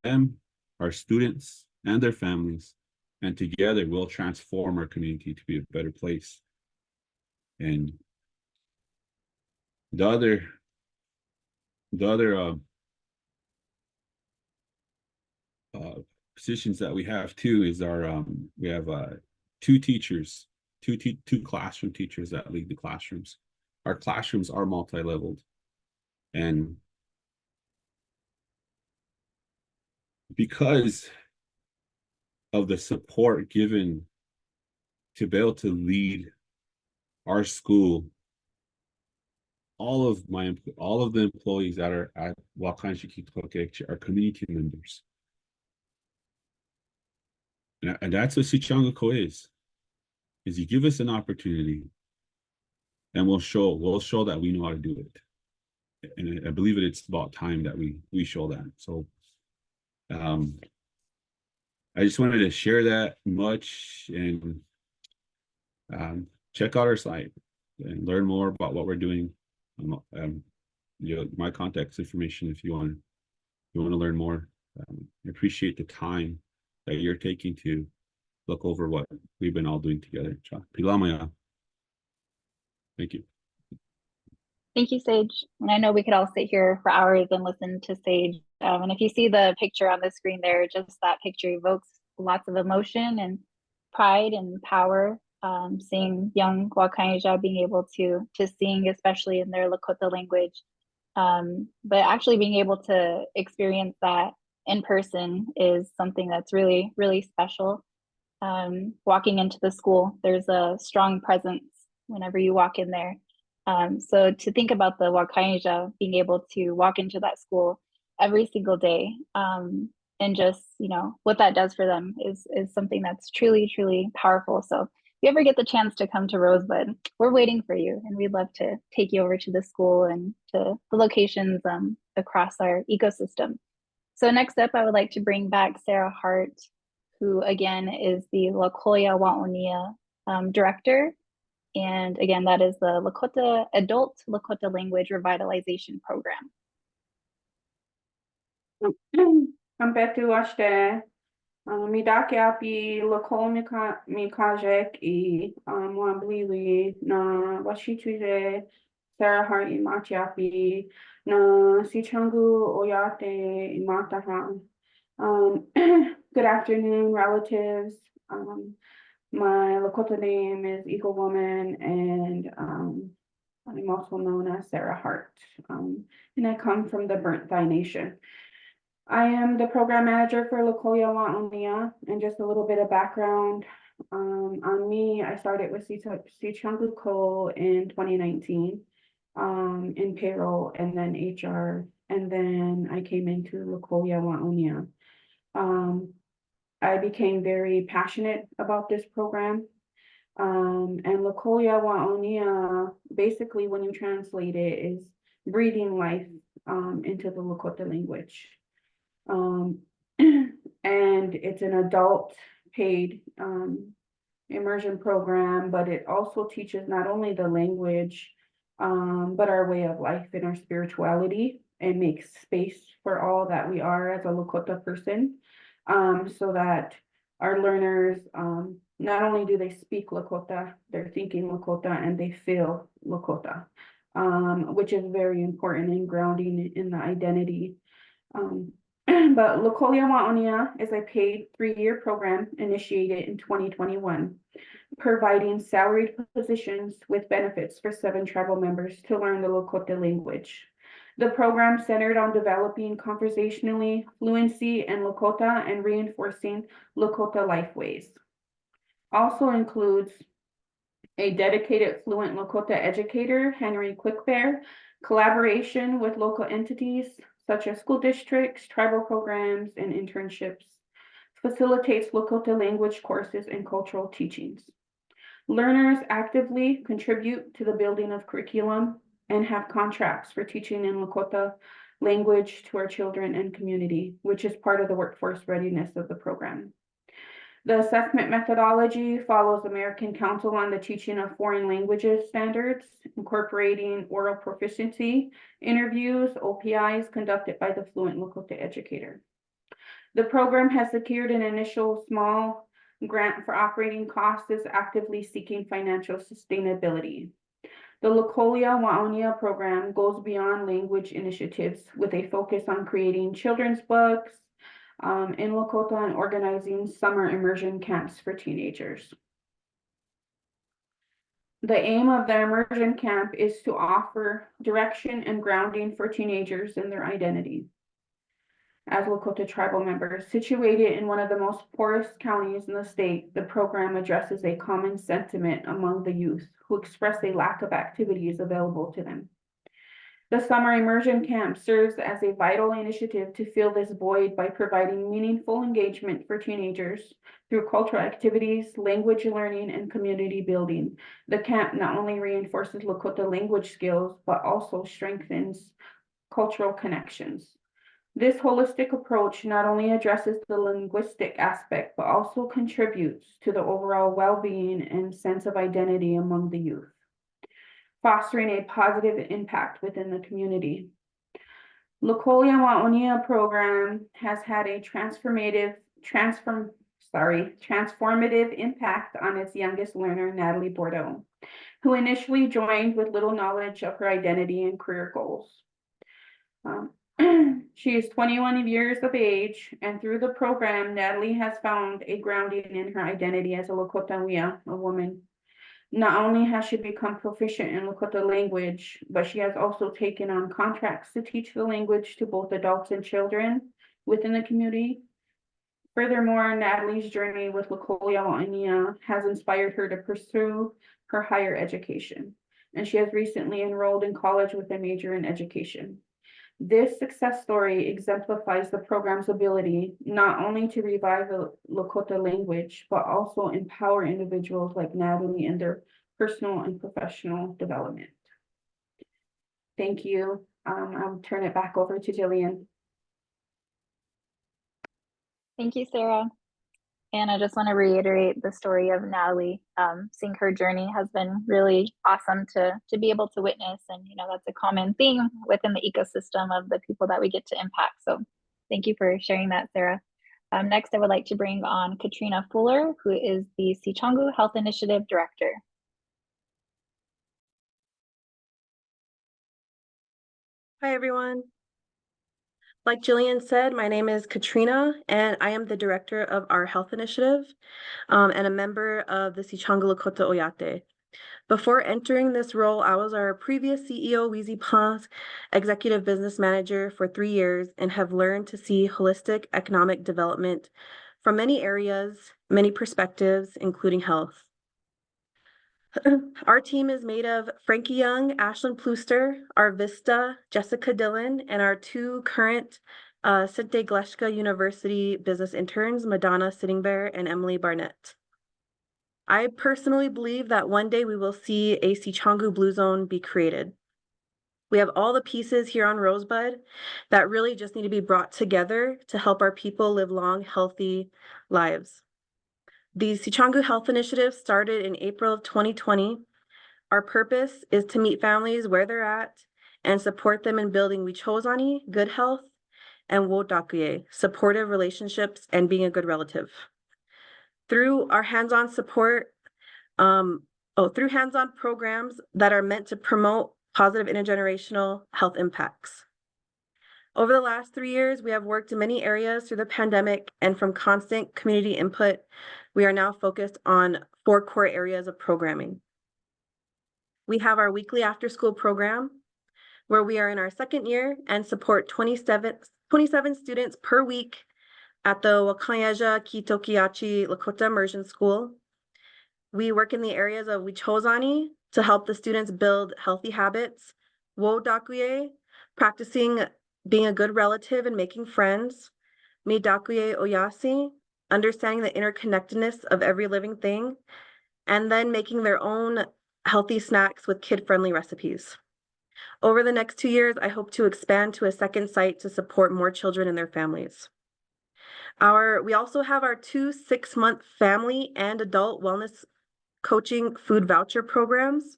S12: them, our students and their families, and together we'll transform our community to be a better place. And the other positions that we have too is our we have two teachers, two classroom teachers that lead the classrooms. Our classrooms are multi-leveled, and because of the support given to be able to lead our school, all of the employees that are at Wakanyeja Tokeyahci are community members. And that's what Sicangu Co is you give us an opportunity and we'll show that we know how to do it. And I believe it's about time that we show that. So I just wanted to share that much, and check out our site and learn more about what we're doing. You know, my contact information if you want to learn more. I appreciate the time that you're taking to look over what we've been all doing together. Thank you.
S1: Thank you, Sage. And I know we could all sit here for hours and listen to Sage. And if you see the picture on the screen there, just that picture evokes lots of emotion and pride and power. Seeing young Wakanyeja being able to sing, especially in their Lakota language. But actually being able to experience that in person is something that's really, really special. Walking into the school, there's a strong presence whenever you walk in there. So to think about the Wakanyeja being able to walk into that school every single day, and just, you know, what that does for them is something that's truly, truly powerful. So if you ever get the chance to come to Rosebud, we're waiting for you, and we'd love to take you over to the school and to the locations across our ecosystem. So next up, I would like to bring back Sarah Hart, who again is the Lakolya Waoniya director. And again, that is the Lakota Adult Lakota Language Revitalization Program.
S2: Ampetu ashte midaki api Lakolya mikajek I mwambili na washituje Sarah Hart imachiapi na Sicangu oyate imataha. Good afternoon, relatives. My Lakota name is Eagle Woman, and I'm also known as Sarah Hart, and I come from the Burnt Thigh Nation. I am the program manager for Lakolya Waoniya, and just a little bit of background on me. I started with Sicangu Co in 2019 in payroll and then HR, and then I came into Lakolya Waoniya. I became very passionate about this program. And Lakolya Waoniya, basically when you translate it, is breathing life into the Lakota language. And it's an adult paid immersion program, but it also teaches not only the language, but our way of life and our spirituality, and makes space for all that we are as a Lakota person, so that our learners, not only do they speak Lakota, they're thinking Lakota and they feel Lakota, which is very important in grounding in the identity. But Lakolya Waoniya is a paid 3-year program initiated in 2021, providing salaried positions with benefits for 7 tribal members to learn the Lakota language. The program centered on developing conversationally fluency in Lakota and reinforcing Lakota lifeways. Also includes a dedicated fluent Lakota educator, Henry Quickbear, collaboration with local entities such as school districts, tribal programs, and internships, facilitates Lakota language courses and cultural teachings. Learners actively contribute to the building of curriculum and have contracts for teaching in Lakota language to our children and community, which is part of the workforce readiness of the program. The assessment methodology follows American Council on the Teaching of Foreign Languages standards, incorporating oral proficiency interviews, OPIs conducted by the fluent Lakota educator. The program has secured an initial small grant for operating costs, is actively seeking financial sustainability. The Lakolya Waoniya program goes beyond language initiatives with a focus on creating children's books in Lakota and organizing summer immersion camps for teenagers. The aim of the immersion camp is to offer direction and grounding for teenagers in their identity. As Lakota tribal members, situated in one of the most poorest counties in the state, the program addresses a common sentiment among the youth who express a lack of activities available to them. The summer immersion camp serves as a vital initiative to fill this void by providing meaningful engagement for teenagers through cultural activities, language learning, and community building. The camp not only reinforces Lakota language skills, but also strengthens cultural connections. This holistic approach not only addresses the linguistic aspect, but also contributes to the overall well-being and sense of identity among the youth, fostering a positive impact within the community. Lakolya Waoniya program has had a transformative impact on its youngest learner, Natalie Bordeaux, who initially joined with little knowledge of her identity and career goals. She is 21 years of age, and through the program, Natalie has found a grounding in her identity as a Lakota, a woman. Not only has she become proficient in Lakota language, but she has also taken on contracts to teach the language to both adults and children within the community. Furthermore, Natalie's journey with Lakolya Waoniya has inspired her to pursue her higher education, and she has recently enrolled in college with a major in education. This success story exemplifies the program's ability not only to revive the Lakota language, but also empower individuals like Natalie in their personal and professional development. Thank you. I'll turn it back over to Jillian.
S1: Thank you, Sarah. And I just want to reiterate the story of Natalie. Seeing her journey has been really awesome to be able to witness. And, you know, that's a common theme within the ecosystem of the people that we get to impact. So thank you for sharing that, Sarah. Next, I would like to bring on Katrina Fuller, who is the Sicangu Health Initiative Director.
S13: Hi, everyone. Like Jillian said, my name is Katrina, and I am the director of our health initiative and a member of the Sicangu Lakota Oyate. Before entering this role, I was our previous CEO, Weezy Pa's executive business manager for 3 years and have learned to see holistic economic development from many areas, many perspectives, including health. Our team is made of Frankie Young, Ashlyn Plooster, Arvista, Jessica Dillon, and our 2 current Sinte Gleshka University business interns, Madonna Sittingbear and Emily Barnett. I personally believe that one day we will see a Sicangu Blue Zone be created. We have all the pieces here on Rosebud that really just need to be brought together to help our people live long, healthy lives. The Sicangu Health Initiative started in April of 2020. Our purpose is to meet families where they're at and support them in building Wichozani, good health, and Wodakuye, supportive relationships and being a good relative. Through our hands-on support, through hands-on programs that are meant to promote positive intergenerational health impacts. Over the last 3 years, we have worked in many areas through the pandemic, and from constant community input, we are now focused on 4 core areas of programming. We have our weekly after-school program, where we are in our 2nd year and support 27 students per week at the Wakanyeja Tokeyahci Lakota Immersion School. We work in the areas of Wichozani to help the students build healthy habits, Wodakuye, practicing being a good relative and making friends, Midakuye Oyasi, understanding the interconnectedness of every living thing, and then making their own healthy snacks with kid-friendly recipes. Over the next 2 years, I hope to expand to a 2nd site to support more children and their families. We also have our 2 6-month family and adult wellness coaching food voucher programs,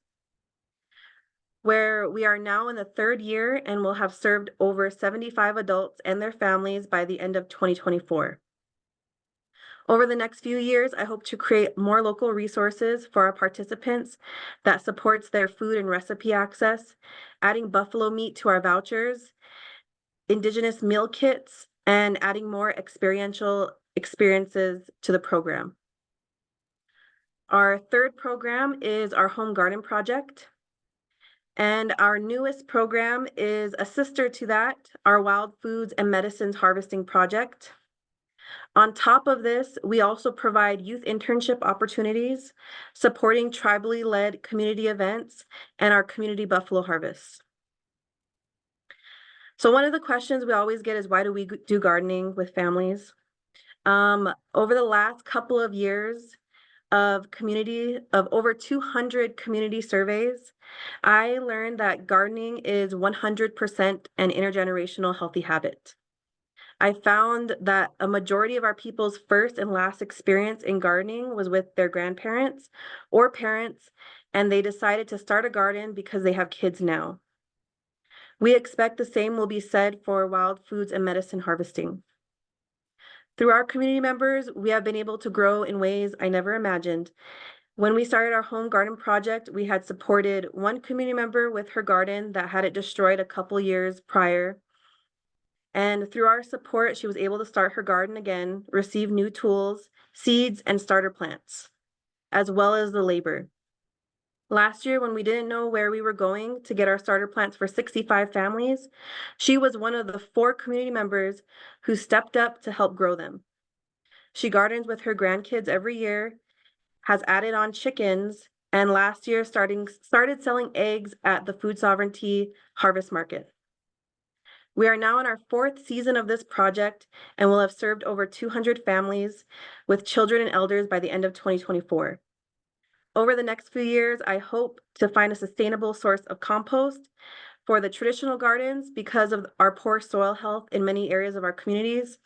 S13: where we are now in the 3rd year and will have served over 75 adults and their families by the end of 2024. Over the next few years, I hope to create more local resources for our participants that supports their food and recipe access, adding buffalo meat to our vouchers, Indigenous meal kits, and adding more experiential experiences to the program. Our 3rd program is our home garden project. And our newest program is a sister to that, our Wild Foods and Medicines Harvesting Project. On top of this, we also provide youth internship opportunities, supporting tribally led community events, and our community buffalo harvests. So one of the questions we always get is, why do we do gardening with families? Over the last couple of years of over 200 community surveys, I learned that gardening is 100% an intergenerational healthy habit. I found that a majority of our people's first and last experience in gardening was with their grandparents or parents, and they decided to start a garden because they have kids now. We expect the same will be said for wild foods and medicine harvesting. Through our community members, we have been able to grow in ways I never imagined. When we started our home garden project, we had supported one community member with her garden that had it destroyed a couple years prior. And through our support, she was able to start her garden again, receive new tools, seeds, and starter plants, as well as the labor. Last year, when we didn't know where we were going to get our starter plants for 65 families, she was one of the 4 community members who stepped up to help grow them. She gardens with her grandkids every year, has added on chickens, and last year started selling eggs at the Food Sovereignty Harvest Market. We are now in our 4th season of this project and will have served over 200 families with children and elders by the end of 2024. Over the next few years, I hope to find a sustainable source of compost for the traditional gardens because of our poor soil health in many areas of our communities,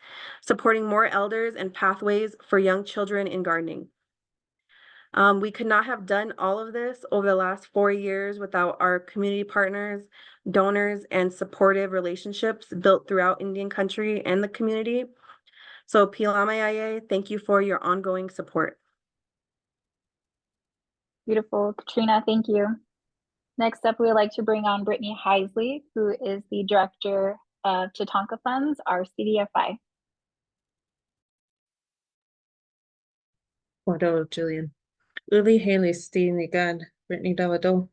S13: supporting more elders and pathways for young children in gardening. We could not have done all of this over the last 4 years without our community partners, donors, and supportive relationships built throughout Indian country and the community. So Pilamaya, thank you for your ongoing support.
S1: Beautiful, Katrina, thank you. Next up, we would like to bring on Brittany Heisley, who is the Director of Tatanka Funds, our CDFI.
S14: Wado, Jillian. Uli Haley Steenigad, Brittany Davado.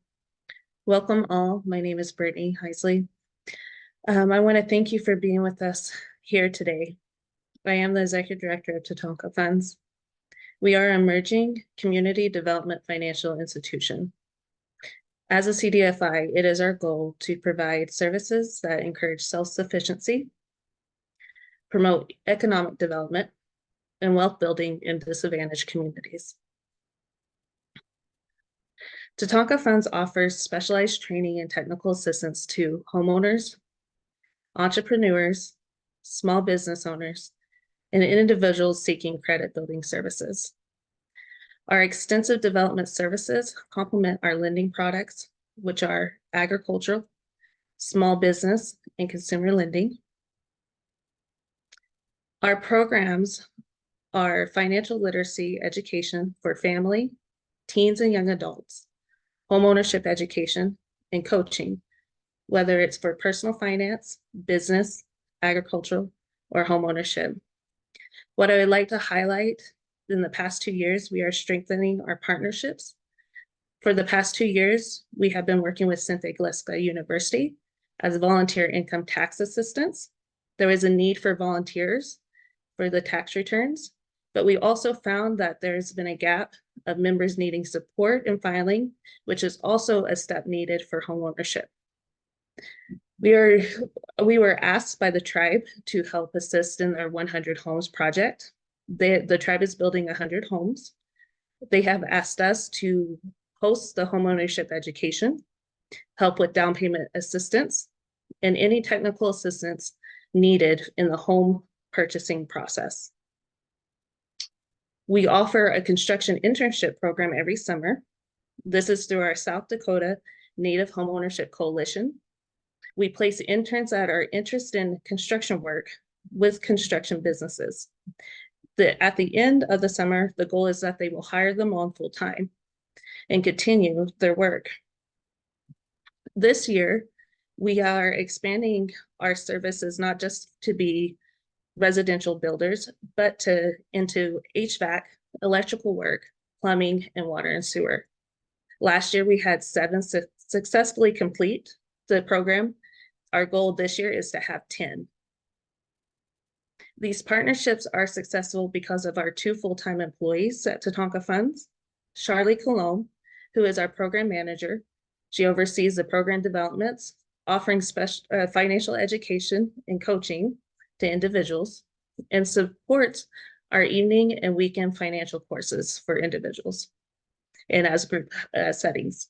S14: Welcome all. My name is Brittany Heisley. I want to thank you for being with us here today. I am the Executive Director of Tatanka Funds. We are an emerging community development financial institution. As a CDFI, it is our goal to provide services that encourage self-sufficiency, promote economic development, and wealth building in disadvantaged communities. Tatanka Funds offers specialized training and technical assistance to homeowners, entrepreneurs, small business owners, and individuals seeking credit building services. Our extensive development services complement our lending products, which are agricultural, small business, and consumer lending. Our programs are financial literacy education for family, teens, and young adults, homeownership education, and coaching, whether it's for personal finance, business, agricultural, or homeownership. What I would like to highlight, in the past 2 years, we are strengthening our partnerships. For the past 2 years, we have been working with Sicangu Co University as volunteer income tax assistance. There is a need for volunteers for the tax returns, but we also found that there's been a gap of members needing support in filing, which is also a step needed for homeownership. We were asked by the tribe to help assist in their 100 homes project. The tribe is building 100 homes. They have asked us to host the homeownership education, help with down payment assistance, and any technical assistance needed in the home purchasing process. We offer a construction internship program every summer. This is through our South Dakota Native Homeownership Coalition. We place interns that are interested in construction work with construction businesses. At the end of the summer, the goal is that they will hire them on full time and continue their work. This year, we are expanding our services not just to be residential builders, but into HVAC, electrical work, plumbing, and water and sewer. Last year, we had 7 successfully complete the program. Our goal this year is to have 10. These partnerships are successful because of our 2 full-time employees at Tatanka Funds, Charlie Colomb, who is our program manager. She oversees the program developments, offering special financial education and coaching to individuals, and supports our evening and weekend financial courses for individuals and as group settings.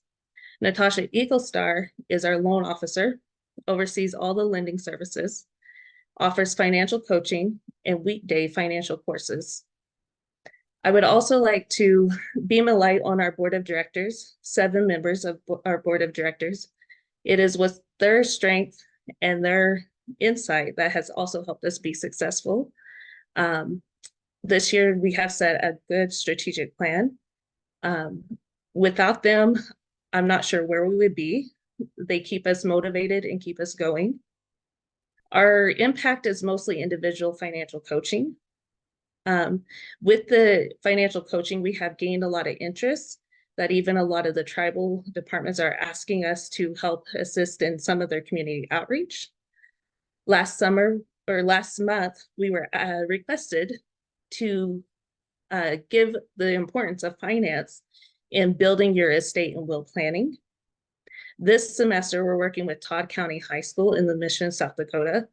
S14: Natasha Eaglestar is our loan officer, oversees all the lending services, offers financial coaching and weekday financial courses. I would also like to beam a light on our board of directors, 7 members of our board of directors. It is with their strength and their insight that has also helped us be successful. This year, we have set a good strategic plan. Without them, I'm not sure where we would be. They keep us motivated and keep us going. Our impact is mostly individual financial coaching. With the financial coaching, we have gained a lot of interest that even a lot of the tribal departments are asking us to help assist in some of their community outreach. Last month, we were requested to give the importance of finance in building your estate and will planning. This semester, we're working with Todd County High School in the Mission, South Dakota.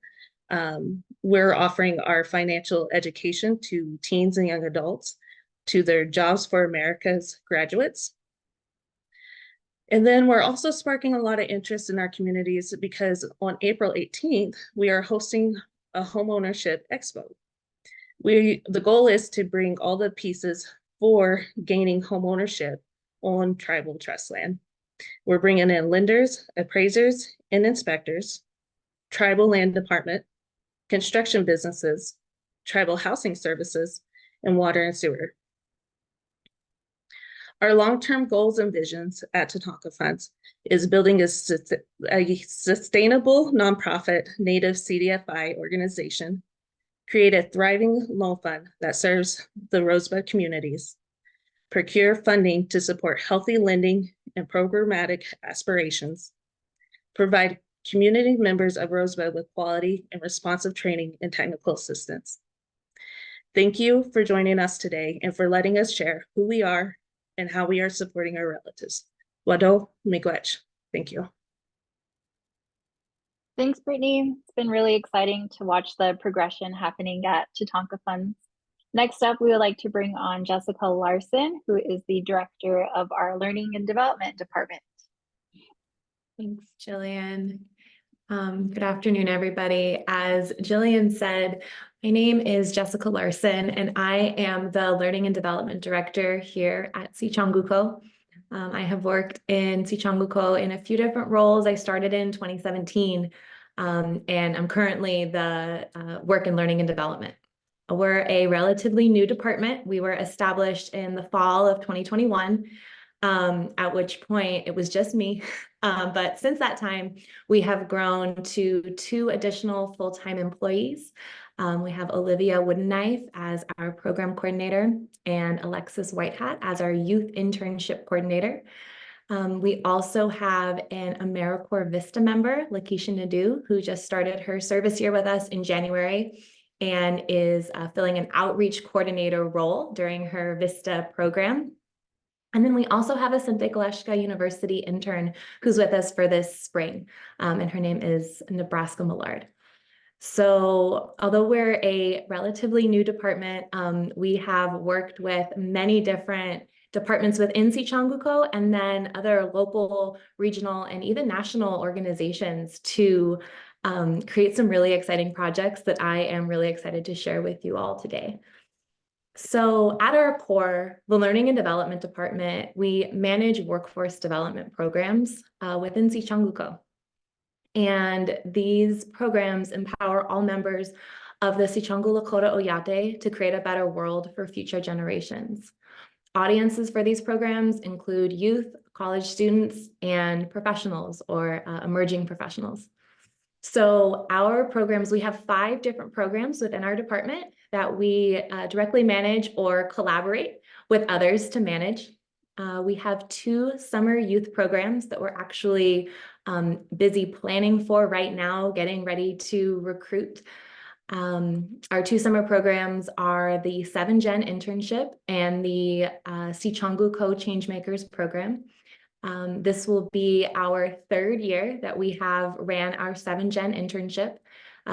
S14: We're offering our financial education to teens and young adults, to their Jobs for America's graduates. And then we're also sparking a lot of interest in our communities because on April 18th, we are hosting a homeownership expo. The goal is to bring all the pieces for gaining homeownership on tribal trust land. We're bringing in lenders, appraisers, and inspectors, tribal land department, construction businesses, tribal housing services, and water and sewer. Our long-term goals and visions at Tatanka Funds is building a sustainable nonprofit Native CDFI organization, create a thriving loan fund that serves the Rosebud communities, procure funding to support healthy lending and programmatic aspirations, provide community members of Rosebud with quality and responsive training and technical assistance. Thank you for joining us today and for letting us share who we are and how we are supporting our relatives. Wado miigwech. Thank you.
S1: Thanks, Brittany. It's been really exciting to watch the progression happening at Tatanka Funds. Next up, we would like to bring on Jessica Larson, who is the director of our Learning and Development Department.
S15: Thanks, Jillian. Good afternoon, everybody. As Jillian said, my name is Jessica Larson, and I am the Learning and Development Director here at Sicangu Co. I have worked in Sicangu Co in a few different roles. I started in 2017, and I'm currently the Work in Learning and Development. We're a relatively new department. We were established in the fall of 2021, at which point it was just me. But since that time, we have grown to 2 additional full-time employees. We have Olivia Woodenknife as our program coordinator and Alexis Whitehat as our youth internship coordinator. We also have an AmeriCorps Vista member, Lakeisha Nadeau, who just started her service year with us in January and is filling an outreach coordinator role during her Vista program. And then we also have a Tokeyahci University intern who's with us for this spring, and her name is Nebraska Millard. So although we're a relatively new department, we have worked with many different departments within Sicangu Co and then other local, regional, and even national organizations to create some really exciting projects that I am really excited to share with you all today. So at our core, the Learning and Development Department, we manage workforce development programs within Sicangu Co. And these programs empower all members of the Sicangu Lakota Oyate to create a better world for future generations. Audiences for these programs include youth, college students, and professionals or emerging professionals. So our programs, we have 5 different programs within our department that we directly manage or collaborate with others to manage. We have 2 summer youth programs that we're actually busy planning for right now, getting ready to recruit. Our 2 summer programs are the 7-Gen internship and the Sicangu Co Changemakers program. This will be our 3rd year that we have ran our 7-Gen internship.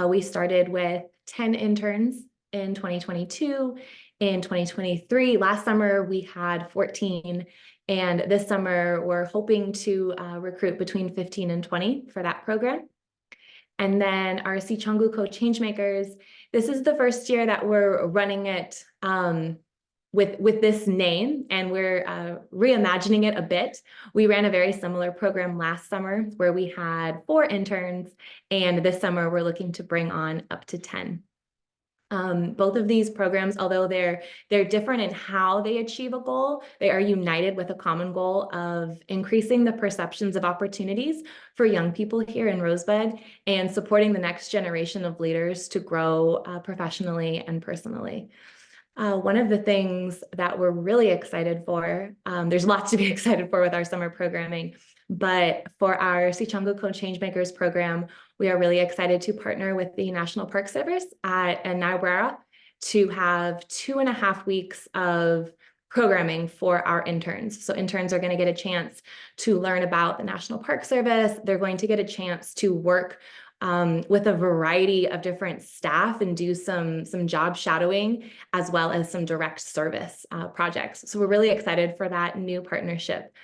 S15: We started with 10 interns in 2022. In 2023, last summer, we had 14. And this summer, we're hoping to recruit between 15 and 20 for that program. And then our Sicangu Co Changemakers, this is the first year that we're running it with this name, and we're reimagining it a bit. We ran a very similar program last summer where we had 4 interns, and this summer we're looking to bring on up to 10. Both of these programs, although they're different in how they achieve a goal, they are united with a common goal of increasing the perceptions of opportunities for young people here in Rosebud and supporting the next generation of leaders to grow professionally and personally. One of the things that we're really excited for, there's lots to be excited for with our summer programming, but for our Sicangu Co Changemakers program, we are really excited to partner with the National Park Service at Niobrara to have 2.5 weeks of programming for our interns. So interns are going to get a chance to learn about the National Park Service. They're going to get a chance to work with a variety of different staff and do some job shadowing, as well as some direct service projects. So we're really excited for that new partnership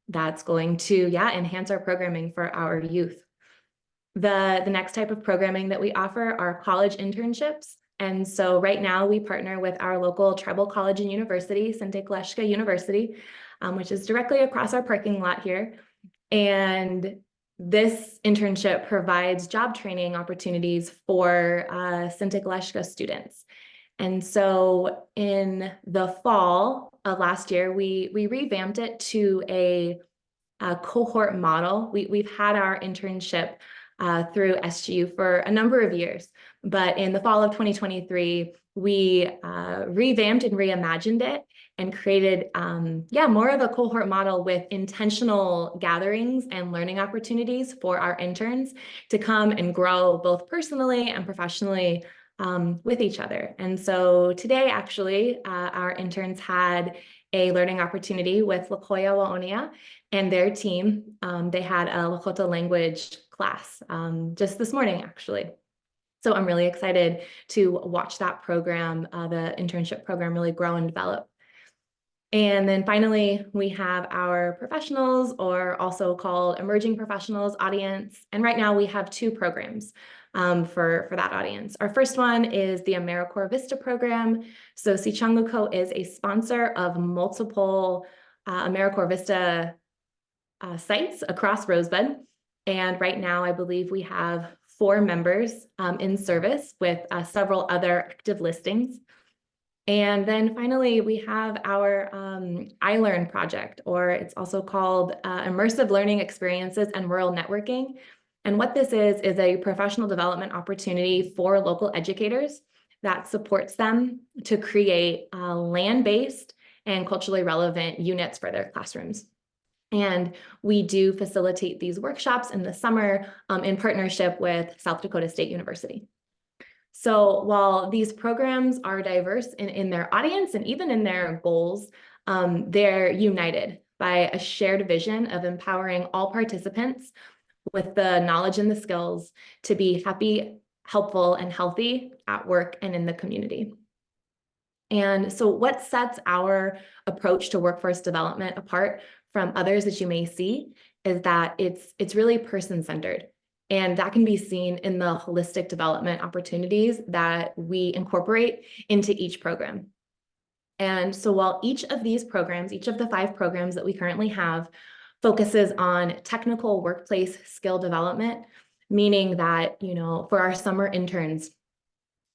S15: that's going to enhance our programming for our youth. The next type of programming that we offer are college internships. And so right now we partner with our local tribal college and university, Tokeyahci University, which is directly across our parking lot here. And this internship provides job training opportunities for Tokeyahci students. And so in the fall of last year, we revamped it to a cohort model. We've had our internship through SGU for a number of years, but in the fall of 2023, we revamped and reimagined it and created more of a cohort model with intentional gatherings and learning opportunities for our interns to come and grow both personally and professionally with each other. And so today, actually, our interns had a learning opportunity with Lakolya Waoniya and their team. They had a Lakota language class just this morning, actually. So I'm really excited to watch that program, the internship program, really grow and develop. And then finally, we have our professionals, or also called emerging professionals audience. And right now we have 2 programs for that audience. Our first one is the AmeriCorps Vista program. So Sicangu Co is a sponsor of multiple AmeriCorps Vista sites across Rosebud. And right now, I believe we have 4 members in service with several other active listings. And then finally, we have our iLearn project, or it's also called Immersive Learning Experiences and Rural Networking. And what this is a professional development opportunity for local educators that supports them to create land-based and culturally relevant units for their classrooms. And we do facilitate these workshops in the summer in partnership with South Dakota State University. So while these programs are diverse in their audience and even in their goals, they're united by a shared vision of empowering all participants with the knowledge and the skills to be happy, helpful, and healthy at work and in the community. And so what sets our approach to workforce development apart from others that you may see is that it's really person-centered. And that can be seen in the holistic development opportunities that we incorporate into each program. And so while each of these programs, each of the 5 programs that we currently have, focuses on technical workplace skill development, meaning that, for our summer interns,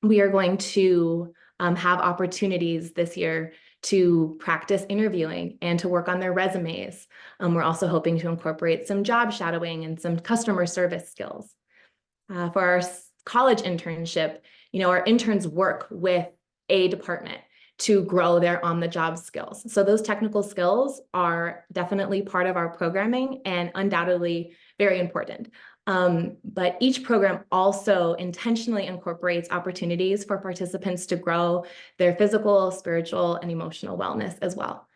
S15: we are going to have opportunities this year to practice interviewing and to work on their resumes. We're also hoping to incorporate some job shadowing and some customer service skills. For our college internship, our interns work with a department to grow their on-the-job skills. So those technical skills are definitely part of our programming and undoubtedly very important. But each program also intentionally incorporates opportunities for participants to grow their physical, spiritual, and emotional wellness as well.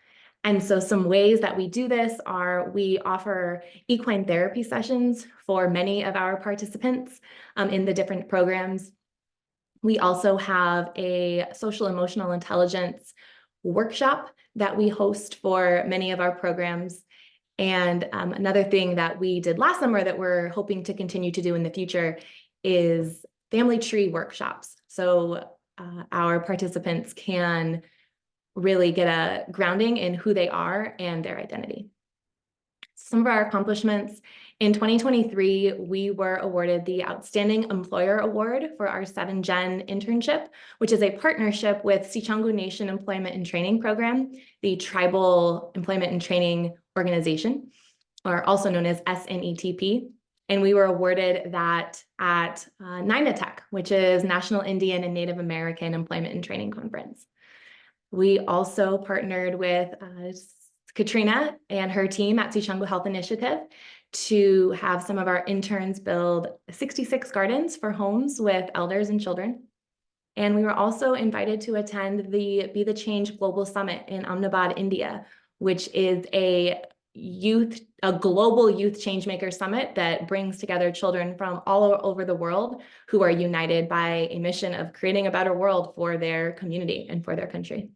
S15: And so some ways that we do this are we offer equine therapy sessions for many of our participants in the different programs. We also have a social emotional intelligence workshop that we host for many of our programs. And another thing that we did last summer that we're hoping to continue to do in the future is family tree workshops. So our participants can really get a grounding in who they are and their identity. Some of our accomplishments: in 2023, we were awarded the Outstanding Employer Award for our 7-Gen internship, which is a partnership with Sicangu Nation Employment and Training Program, the Tribal Employment and Training Organization, or also known as SNETP. And we were awarded that at NINATech, which is National Indian and Native American Employment and Training Conference. We also partnered with Katrina and her team at Sicangu Health Initiative to have some of our interns build 66 gardens for homes with elders and children. And we were also invited to attend the Be the Change Global Summit in Ahmedabad, India, which is a global youth changemaker summit that brings together children from all over the world who are united by a mission of creating a better world for their community and for their country.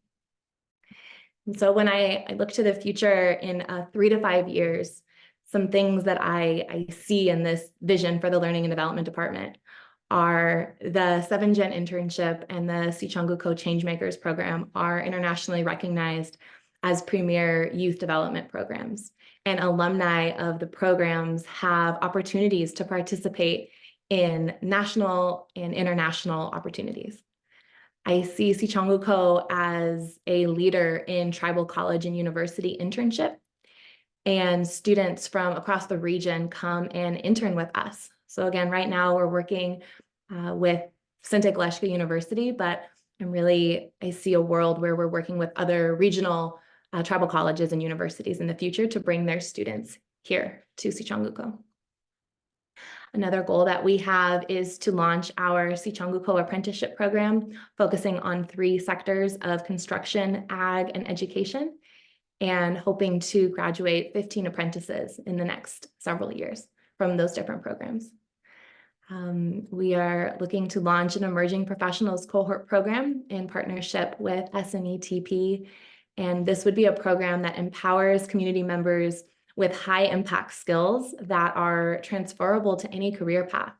S15: And so when I look to the future in 3 to 5 years, some things that I see in this vision for the Learning and Development Department are the 7-Gen internship and the Sicangu Co Changemakers program are internationally recognized as premier youth development programs. And alumni of the programs have opportunities to participate in national and international opportunities. I see Sicangu Co as a leader in tribal college and university internship, and students from across the region come and intern with us. So again, right now we're working with Tokeyahci University, but I see a world where we're working with other regional tribal colleges and universities in the future to bring their students here to Sicangu Co. Another goal that we have is to launch our Sicangu Co apprenticeship program, focusing on 3 sectors of construction, ag, and education, and hoping to graduate 15 apprentices in the next several years from those different programs. We are looking to launch an emerging professionals cohort program in partnership with SNETP, and this would be a program that empowers community members with high impact skills that are transferable to any career path.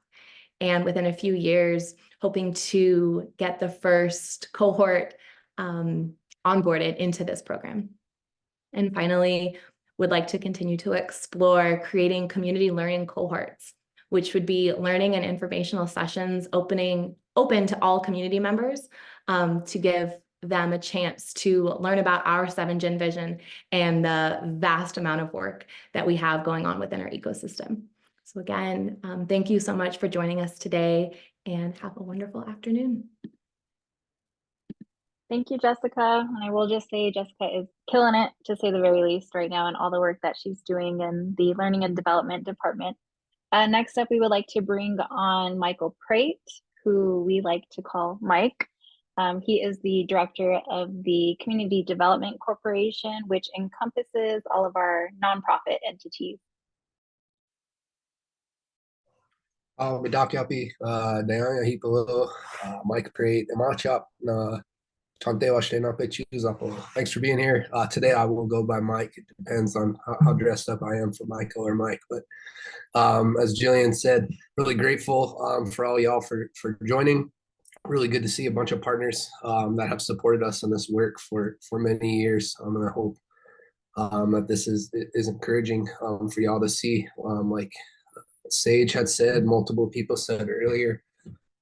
S15: And within a few years, hoping to get the first cohort onboarded into this program. And finally, would like to continue to explore creating community learning cohorts, which would be learning and informational sessions open to all community members to give them a chance to learn about our 7-Gen vision and the vast amount of work that we have going on within our ecosystem. So again, thank you so much for joining us today, and have a wonderful afternoon.
S1: Thank you, Jessica. And I will just say Jessica is killing it, to say the very least, right now, and all the work that she's doing in the Learning and Development Department. Next up, we would like to bring on Michael Prate, who we like to call Mike. He is the director of the Community Development Corporation, which encompasses all of our nonprofit entities.
S16: Tokeyahci Nayang Hipolo, Mike Prate, Machop na Thanks for being here. Today I will go by Mike. It depends on how dressed up I am for Michael or Mike. But as Jillian said, really grateful for all y'all for joining. Really good to see a bunch of partners that have supported us in this work for many years. And I hope that this is encouraging for y'all to see. Like Sage had said, multiple people said earlier,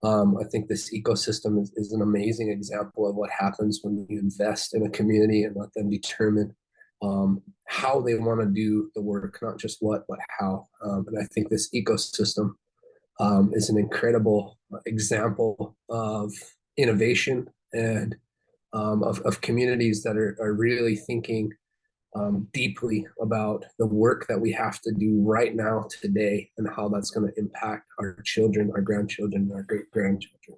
S16: I think this ecosystem is an amazing example of what happens when you invest in a community and let them determine how they want to do the work, not just what, but how. And I think this ecosystem is an incredible example of innovation and of communities that are really thinking deeply about the work that we have to do right now, today, and how that's going to impact our children, our grandchildren, and our great-grandchildren.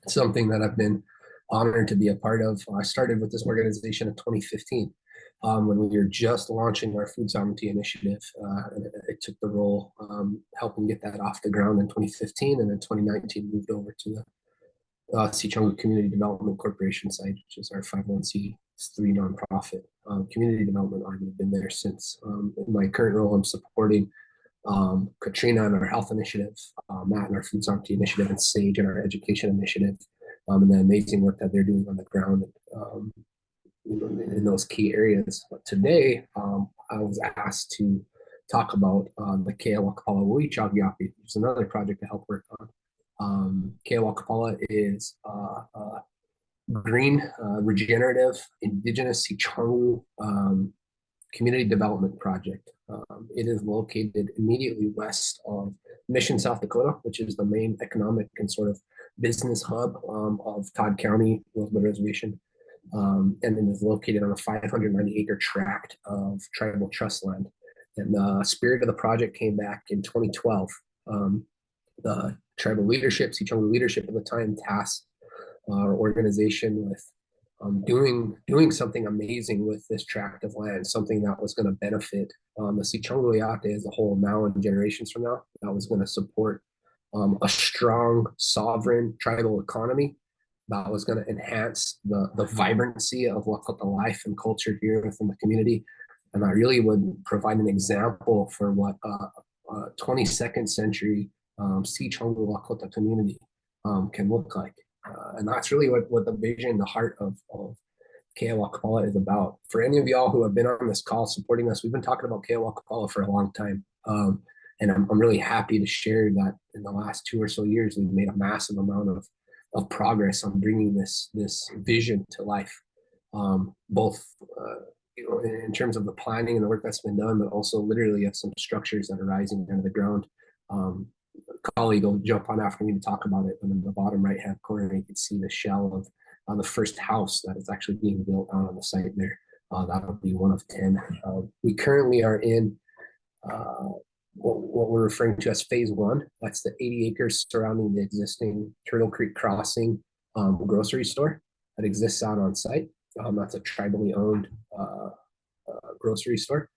S16: Something that I've been honored to be a part of. I started with this organization in 2015 when we were just launching our food sovereignty initiative. And I took the role helping get that off the ground in 2015, and in 2019 moved over to the Sicangu Community Development Corporation site, which is our 501c3 nonprofit community development arm. We've been there since. In my current role, I'm supporting Katrina and our health initiative, Matt and our food sovereignty initiative, and Sage and our education initiative, and the amazing work that they're doing on the ground in those key areas. But today, I was asked to talk about the Keya Wakpala Waoniya, which is another project to help work on. Keya Wakpala is green, regenerative, indigenous Sicangu community development project. It is located immediately west of Mission, South Dakota, which is the main economic and sort of business hub of Todd County, Rosebud Reservation. And it is located on a 590-acre tract of tribal trust land. And the spirit of the project came back in 2012. The tribal leadership, Sicangu leadership at the time, tasked our organization with doing something amazing with this tract of land, something that was going to benefit the Sicangu as a whole now and generations from now, that was going to support a strong, sovereign tribal economy, that was going to enhance the vibrancy of Lakota life and culture here within the community. And that really would provide an example for what a 22nd century Sicangu Lakota community can look like. And that's really what the vision, the heart of Keya Wakpala is about. For any of y'all who have been on this call supporting us, we've been talking about Keya Wakpala for a long time. And I'm really happy to share that in the last 2 or so years, we've made a massive amount of progress on bringing this vision to life, both in terms of the planning and the work that's been done, but also literally of some structures that are rising out of the ground. Colleague will jump on after me to talk about it, but in the bottom right hand corner you can see the shell of the first house that is actually being built out on the site there. That'll be one of 10. We currently are in what we're referring to as phase 1. That's the 80 acres surrounding the existing Turtle Creek Crossing grocery store that exists out on site. That's a tribally owned grocery store.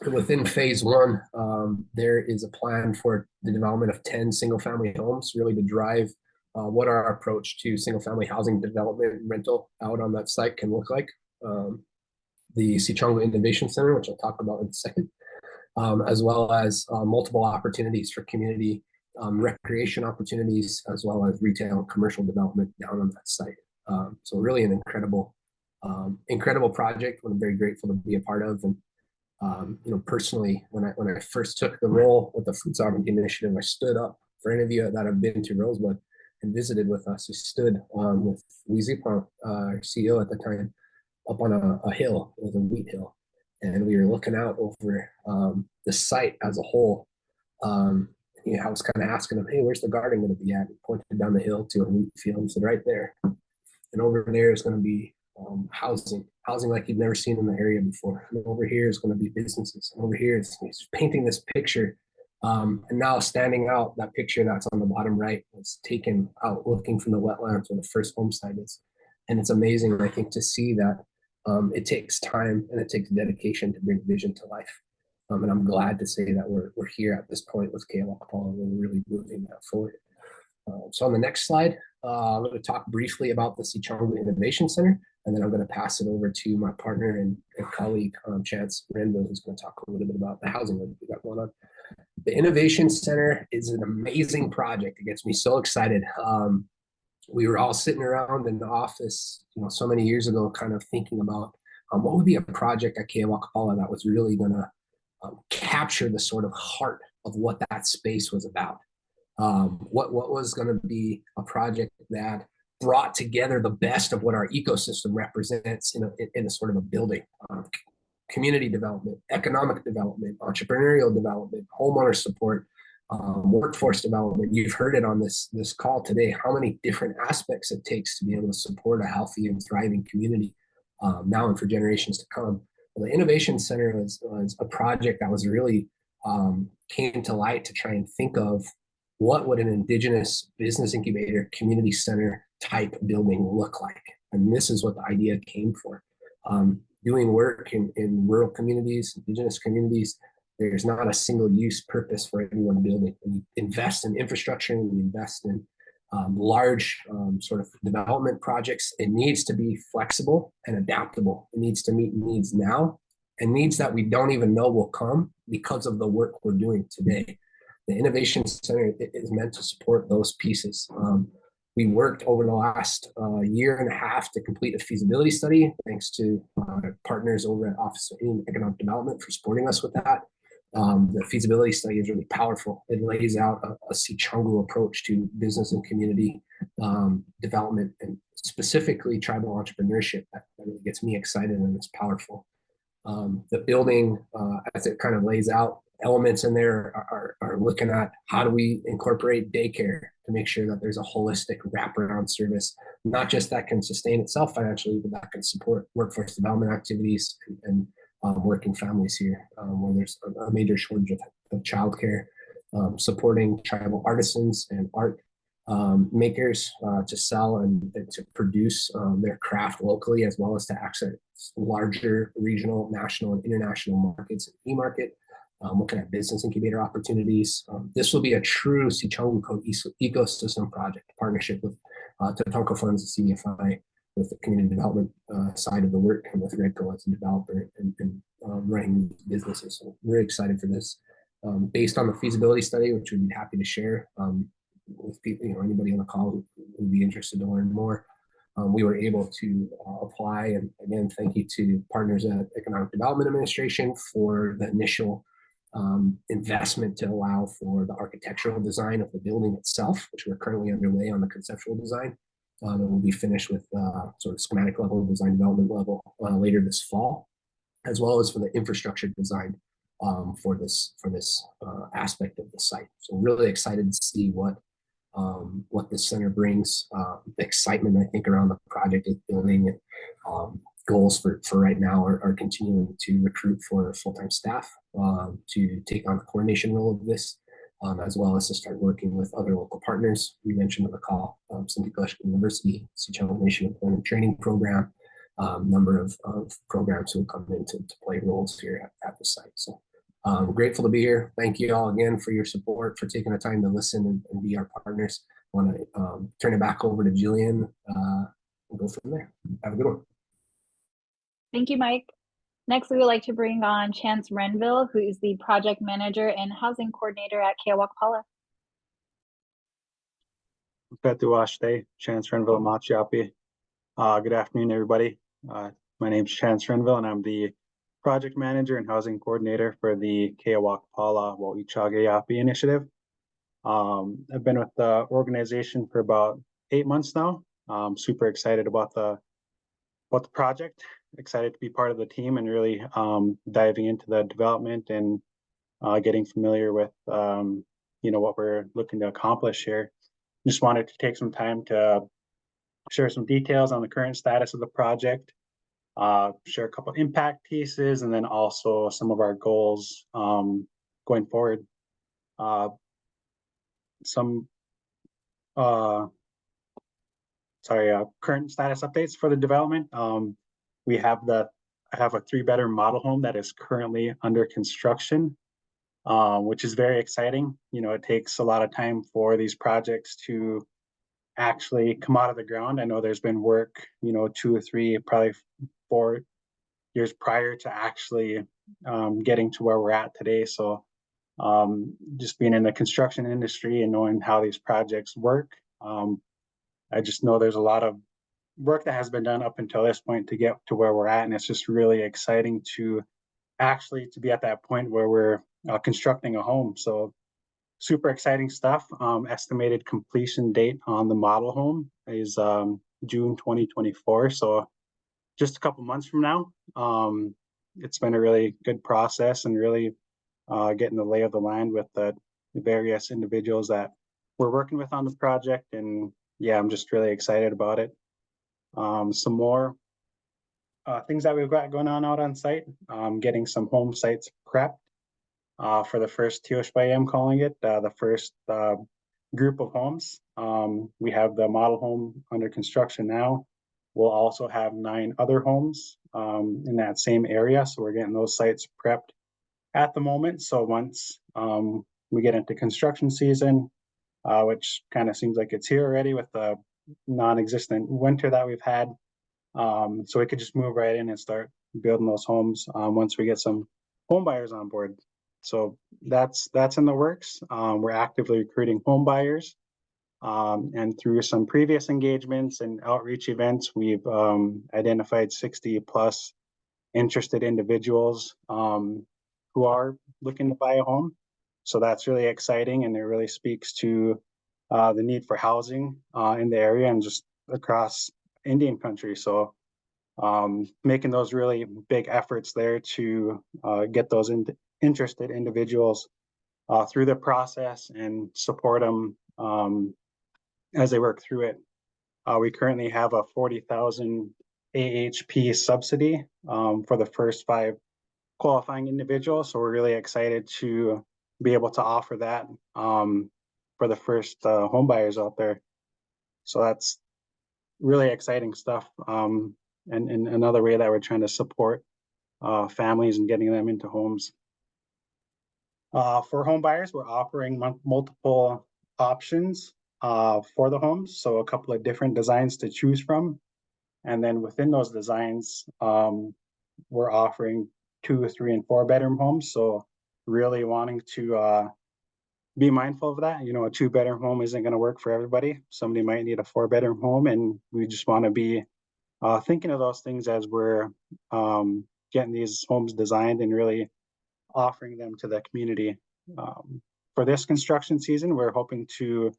S16: Within phase 1, there is a plan for the development of 10 single-family homes, really to drive what our approach to single-family housing development and rental out on that site can look like. The Sicangu Innovation Center, which I'll talk about in a second, as well as multiple opportunities for community recreation opportunities, as well as retail and commercial development down on that site. So really an incredible project, what I'm very grateful to be a part of. And personally, when I first took the role with the Food Sovereignty Initiative, I stood up. For any of you that have been to Rosebud and visited with us, we stood with Wizipa, our CEO at the time, up on a hill. It was a wheat hill, and we were looking out over the site as a whole. I was kind of asking him, "Hey, where's the garden going to be at?" He pointed down the hill to a wheat field and said, "Right there." And over there is going to be housing like you've never seen in the area before. And over here is going to be businesses. And over here he's painting this picture. And now standing out, that picture that's on the bottom right was taken out looking from the wetlands where the first home site is. And it's amazing, I think, to see that it takes time and it takes dedication to bring vision to life. And I'm glad to say that we're here at this point with Keya Wakpala, and we're really moving that forward. So on the next slide, I'm going to talk briefly about the Sicangu Innovation Center, and then I'm going to pass it over to my partner and colleague, Chance Renville, who's going to talk a little bit about the housing that we got going on. The Innovation Center is an amazing project. It gets me so excited. We were all sitting around in the office, so many years ago, kind of thinking about what would be a project at Keya Wakpala that was really going to capture the sort of heart of what that space was about. What was going to be a project that brought together the best of what our ecosystem represents in a sort of a building. Community development, economic development, entrepreneurial development, homeowner support, workforce development. You've heard it on this call today, how many different aspects it takes to be able to support a healthy and thriving community now and for generations to come. Well, the Innovation Center was a project that was really came to light to try and think of what would an Indigenous business incubator community center type building look like. And this is what the idea came for. Doing work in rural communities, Indigenous communities, there's not a single use purpose for any one building. When you invest in infrastructure, when you invest in large sort of development projects, it needs to be flexible and adaptable. It needs to meet needs now and needs that we don't even know will come because of the work we're doing today. The Innovation Center is meant to support those pieces. We worked over the last year and a half to complete a feasibility study, thanks to partners over at Office of Economic Development for supporting us with that. The feasibility study is really powerful. It lays out a Sicangu approach to business and community development, and specifically tribal entrepreneurship. That really gets me excited and it's powerful. The building, as it kind of lays out, elements in there are looking at how do we incorporate daycare to make sure that there's a holistic wraparound service, not just that can sustain itself financially, but that can support workforce development activities and working families here, where there's a major shortage of childcare, supporting tribal artisans and art makers to sell and to produce their craft locally, as well as to access larger regional, national, and international markets and e-market. Looking at business incubator opportunities. This will be a true Sicangu Co ecosystem project, partnership with Tatanka Funds and CDFI, with the community development side of the work, and with Redco as a developer and running these businesses. So we're excited for this. Based on the feasibility study, which we'd be happy to share with people, anybody on the call who would be interested to learn more. We were able to apply, and again, thank you to partners at Economic Development Administration for the initial investment to allow for the architectural design of the building itself, which we're currently underway on the conceptual design. And we'll be finished with sort of schematic level, design development level later this fall, as well as for the infrastructure design for this aspect of the site. So really excited to see what this center brings. The excitement, I think, around the project is building. Goals for right now are continuing to recruit for full-time staff to take on the coordination role of this, as well as to start working with other local partners. We mentioned on the call, Tokeyahci University, Sicangu Nation Employment Training Program, number of programs who will come in to play roles here at the site. So we're grateful to be here. Thank you all again for your support, for taking the time to listen and be our partners. I want to turn it back over to Jillian and go from there. Have a good one.
S1: Thank you, Mike. Next, we would like to bring on Chance Renville, who is the project manager and housing coordinator at Keya Wakpala.
S17: Tokeyahci, Chance Renville Machiapi. Good afternoon, everybody. My name is Chance Renville, and I'm the project manager and housing coordinator for the Keya Wakpala Wakanyeja initiative. I've been with the organization for about 8 months now. I'm super excited about the project. Excited to be part of the team and really diving into the development and getting familiar with what we're looking to accomplish here. Just wanted to take some time to share some details on the current status of the project, share a couple impact pieces, and then also some of our goals going forward. Current status updates for the development. I have a 3-bedroom model home that is currently under construction. which is very exciting. You know, it takes a lot of time for these projects to actually come out of the ground. I know there's been work, you know, 2 or 3, probably 4 years prior to actually getting to where we're at today. So just being in the construction industry and knowing how these projects work, I just know there's a lot of work that has been done up until this point to get to where we're at, and it's just really exciting to actually to be at that point where we're constructing a home. So super exciting stuff. Estimated completion date on the model home is June 2024. So just a couple months from now. It's been a really good process and really getting the lay of the land with the various individuals that we're working with on the project. And yeah, I'm just really excited about it. Some more things that we've got going on out on site, getting some home sites prepped for the first Tokeyahci, I'm calling it, the first group of homes. We have the model home under construction now. We'll also have 9 other homes in that same area. So we're getting those sites prepped at the moment. So once we get into construction season, which kind of seems like it's here already with the non-existent winter that we've had. So we could just move right in and start building those homes once we get some home buyers on board. So that's in the works. We're actively recruiting home buyers. And through some previous engagements and outreach events, we've identified 60 plus interested individuals who are looking to buy a home. So that's really exciting, and it really speaks to the need for housing in the area and just across Indian country. So making those really big efforts there to get those interested individuals through the process and support them as they work through it. We currently have a 40,000 AHP subsidy for the first 5 qualifying individuals. So we're really excited to be able to offer that for the first home buyers out there. So that's really exciting stuff. And another way that we're trying to support families and getting them into homes. For home buyers, we're offering multiple options for the homes. So a couple of different designs to choose from. And then within those designs, we're offering 2, 3, and 4 bedroom homes. So really wanting to be mindful of that. You know, a 2-bedroom home isn't going to work for everybody. Somebody might need a 4-bedroom home, and we just want to be thinking of those things as we're getting these homes designed and really offering them to the community. For this construction season, we're hoping to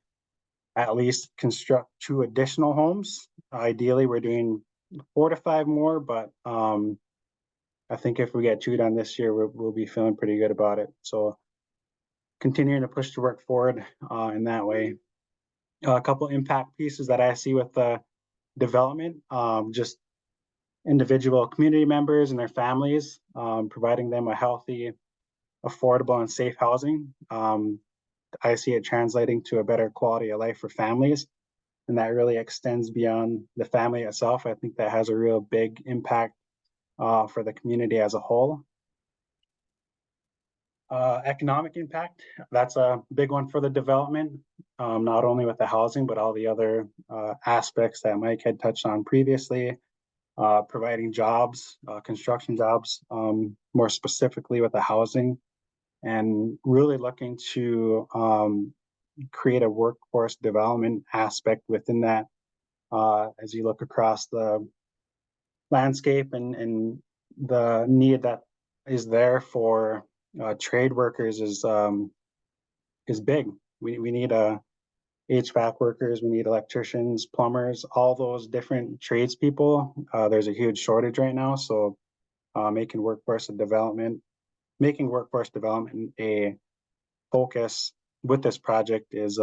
S17: at least construct 2 additional homes. Ideally, we're doing 4 to 5 more, but I think if we get 2 done this year, we'll be feeling pretty good about it. So continuing to push the work forward in that way. A couple impact pieces that I see with the development, just individual community members and their families, providing them a healthy, affordable, and safe housing. I see it translating to a better quality of life for families, and that really extends beyond the family itself. I think that has a real big impact for the community as a whole. Economic impact, that's a big one for the development, not only with the housing, but all the other aspects that Mike had touched on previously, providing jobs, construction jobs, more specifically with the housing, and really looking to create a workforce development aspect within that as you look across the landscape and the need that is there for trade workers is big. We need HVAC workers, we need electricians, plumbers, all those different tradespeople. There's a huge shortage right now, so making workforce development a focus with this project is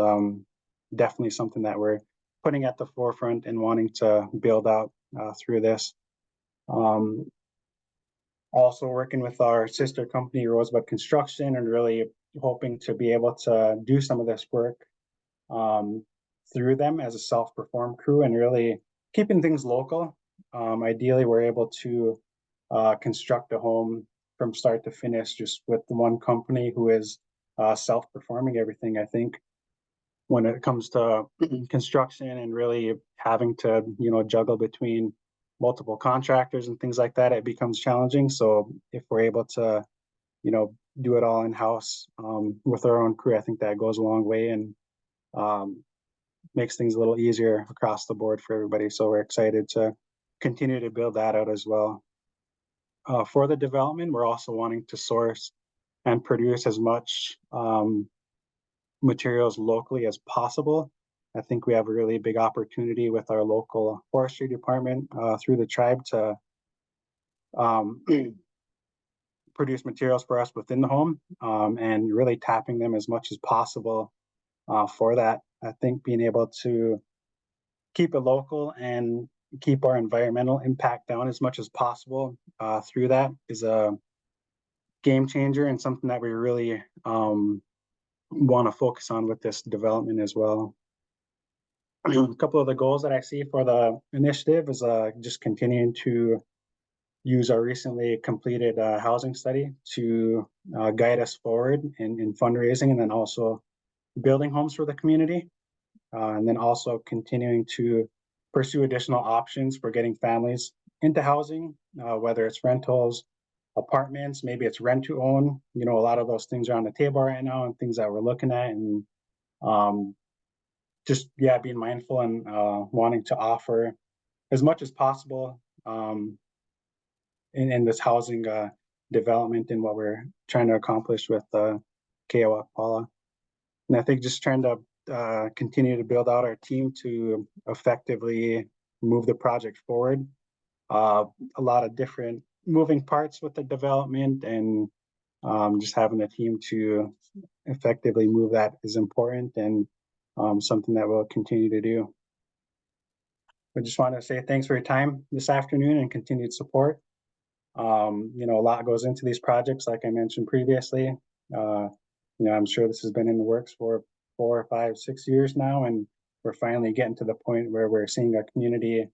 S17: definitely something that we're putting at the forefront and wanting to build out through this. Also working with our sister company, Rosebud Construction, and really hoping to be able to do some of this work through them as a self-perform crew and really keeping things local. Ideally, we're able to construct a home from start to finish, just with the one company who is self-performing everything. I think when it comes to construction and really having to, juggle between multiple contractors and things like that, it becomes challenging. So if we're able to, do it all in-house with our own crew, I think that goes a long way and makes things a little easier across the board for everybody. So we're excited to continue to build that out as well. For the development, we're also wanting to source and produce as much materials locally as possible. I think we have a really big opportunity with our local forestry department through the tribe to produce materials for us within the home and really tapping them as much as possible for that. I think being able to keep it local and keep our environmental impact down as much as possible through that is a game changer and something that we really want to focus on with this development as well. A couple of the goals that I see for the initiative is just continuing to use our recently completed housing study to guide us forward in fundraising, and then also building homes for the community, and then also continuing to pursue additional options for getting families into housing, whether it's rentals, apartments, maybe it's rent to own. A lot of those things are on the table right now and things that we're looking at, and just being mindful and wanting to offer as much as possible in this housing development and what we're trying to accomplish with Keya Wakpala. And I think just trying to continue to build out our team to effectively move the project forward. A lot of different moving parts with the development, and just having a team to effectively move that is important, and something that we'll continue to do. I just want to say thanks for your time this afternoon and continued support. A lot goes into these projects, like I mentioned previously. I'm sure this has been in the works for 4, 5, 6 years now, and we're finally getting to the point where we're seeing a community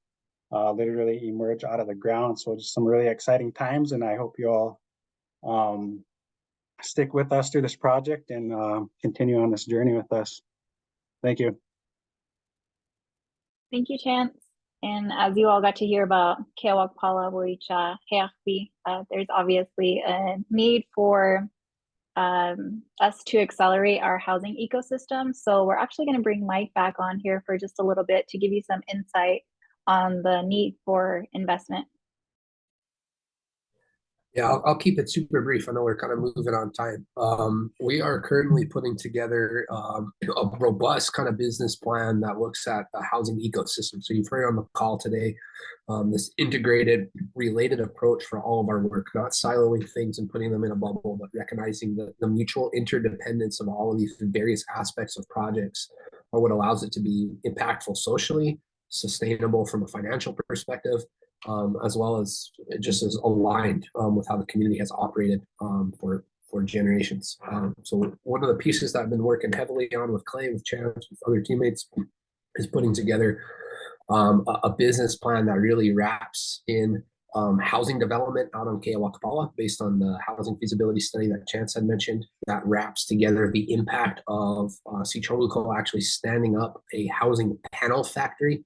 S17: literally emerge out of the ground. So just some really exciting times, and I hope you all stick with us through this project and continue on this journey with us. Thank you.
S1: Thank you, Chance. And as you all got to hear about Keya Wakpala Tokeyahci, there's obviously a need for us to accelerate our housing ecosystem. So we're actually going to bring Mike back on here for just a little bit to give you some insight on the need for investment.
S16: Yeah, I'll keep it super brief. I know we're kind of moving on time. We are currently putting together a robust kind of business plan that looks at the housing ecosystem. So you've heard on the call today, this integrated, related approach for all of our work, not siloing things and putting them in a bubble, but recognizing the mutual interdependence of all of these various aspects of projects are what allows it to be impactful socially, sustainable from a financial perspective, as well as just as aligned with how the community has operated for generations. So one of the pieces that I've been working heavily on with Clay, with Chance, with other teammates, is putting together a business plan that really wraps in housing development out on Keya Wakpala based on the housing feasibility study that Chance had mentioned. That wraps together the impact of Sicangu Co actually standing up a housing panel factory.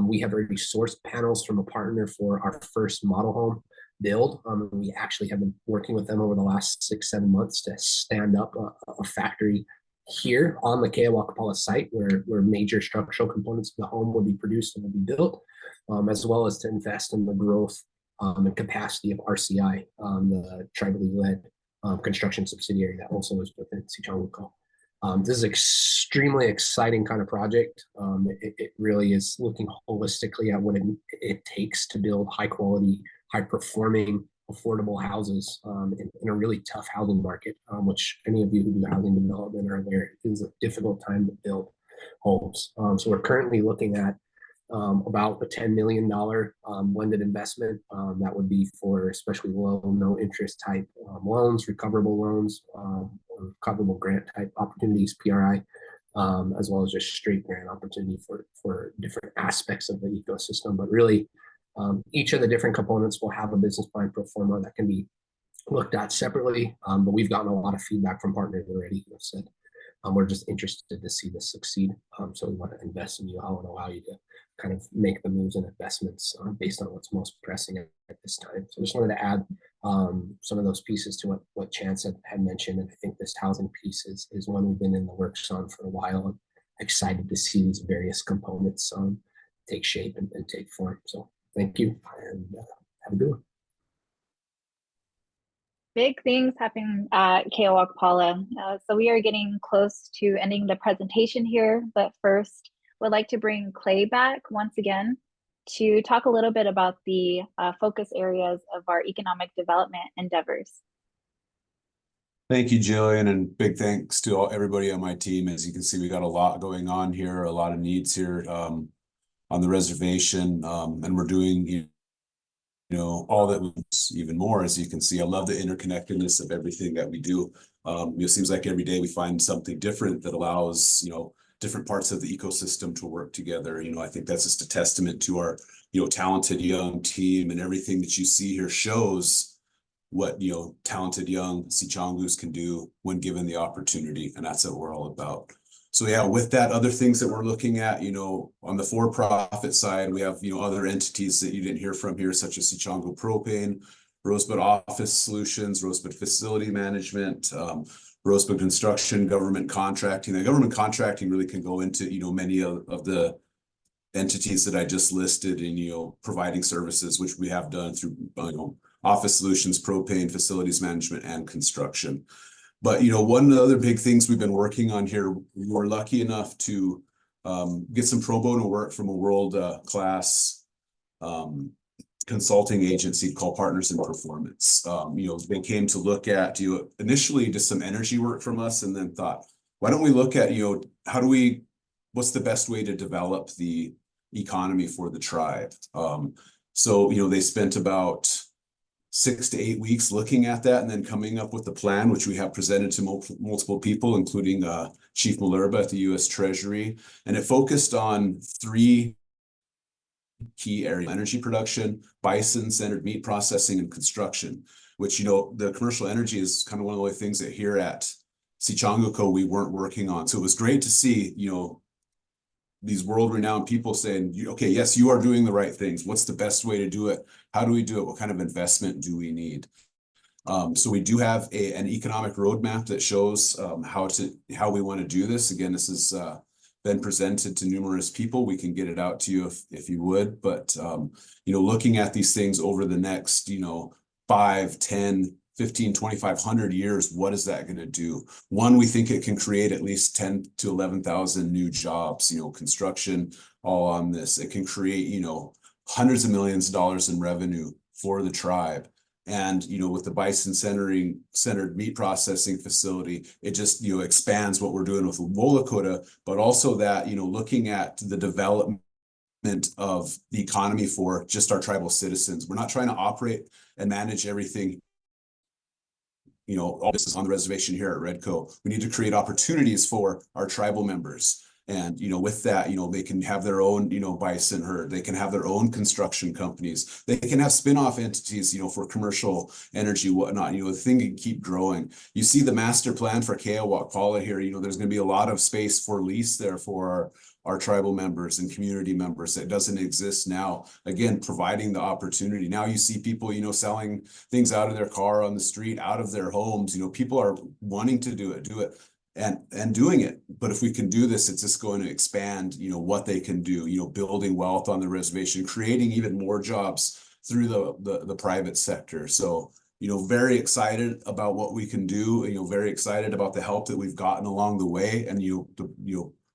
S16: We have already sourced panels from a partner for our first model home build. We actually have been working with them over the last 6-7 months to stand up a factory here on the Keya Wakpala site where major structural components of the home will be produced and will be built, as well as to invest in the growth and capacity of RCI, the tribally led construction subsidiary that also is within Sicangu Co. This is extremely exciting kind of project. It really is looking holistically at what it takes to build high quality, high performing, affordable houses in a really tough housing market, which any of you who do housing development are aware is a difficult time to build homes. So we're currently looking at about a $10 million blended investment that would be for especially low, no interest type loans, recoverable loans, recoverable grant type opportunities, PRI, as well as just straight grant opportunity for different aspects of the ecosystem. But really, each of the different components will have a business plan pro forma that can be looked at separately, but we've gotten a lot of feedback from partners already who have said, we're just interested to see this succeed. So we want to invest in you. I want to allow you to kind of make the moves and investments based on what's most pressing at this time. So I just wanted to add some of those pieces to what Chance had mentioned. And I think this housing piece is one we've been in the works on for a while. I'm excited to see these various components take shape and take form. So thank you, and have a good one.
S1: Big things happening at Keya Wakpala. So we are getting close to ending the presentation here, but first would like to bring Clay back once again to talk a little bit about the focus areas of our economic development endeavors.
S3: Thank you, Jillian, and big thanks to everybody on my team. As you can see, we got a lot going on here, a lot of needs here on the reservation, and we're doing all that even more. As you can see, I love the interconnectedness of everything that we do. It seems like every day we find something different that allows different parts of the ecosystem to work together. I think that's just a testament to our talented young team, and everything that you see here shows what talented young Sichangus can do when given the opportunity, and that's what we're all about. So yeah, with that, other things that we're looking at, on the for-profit side, we have, other entities that you didn't hear from here, such as Sicangu Propane, Rosebud Office Solutions, Rosebud Facility Management, Rosebud Construction, government contracting. The government contracting really can go into, many of the entities that I just listed in, providing services, which we have done through, Office Solutions, Propane, Facilities Management, and Construction. But, one of the other big things we've been working on here, we were lucky enough to get some pro bono work from a world-class consulting agency called Partners in Performance. They came to look at, initially just some energy work from us, and then thought, why don't we look at, what's the best way to develop the economy for the tribe? So, they spent about 6 to 8 weeks looking at that and then coming up with a plan, which we have presented to multiple people, including Chief Malherbe at the U.S. Treasury. And it focused on 3 key areas: energy production, bison-centered meat processing, and construction, which, the commercial energy is kind of one of the things that here at Sicangu Co we weren't working on. So it was great to see, these world-renowned people saying, okay, yes, you are doing the right things. What's the best way to do it? How do we do it? What kind of investment do we need? So we do have an economic roadmap that shows how we want to do this. Again, this has been presented to numerous people. We can get it out to you if you would. But, looking at these things over the next, 5, 10, 15, 2,500 years, what is that going to do? One, we think it can create at least 10 to 11,000 new jobs, construction, all on this. It can create, hundreds of millions of dollars in revenue for the tribe. And, with the bison-centered meat processing facility, it just, expands what we're doing with Wolakota, but also that, looking at the development of the economy for just our tribal citizens. We're not trying to operate and manage everything, all this is on the reservation here at Redco. We need to create opportunities for our tribal members. And, with that, they can have their own, bison herd. They can have their own construction companies. They can have spin-off entities, for commercial energy, whatnot. The thing can keep growing. You see the master plan for Keya Wakpala here. There's going to be a lot of space for lease there for our tribal members and community members that doesn't exist now. Again, providing the opportunity. Now you see people, selling things out of their car on the street, out of their homes. People are wanting to do it and doing it. But if we can do this, it's just going to expand, what they can do, building wealth on the reservation, creating even more jobs through the private sector. So, very excited about what we can do, very excited about the help that we've gotten along the way, and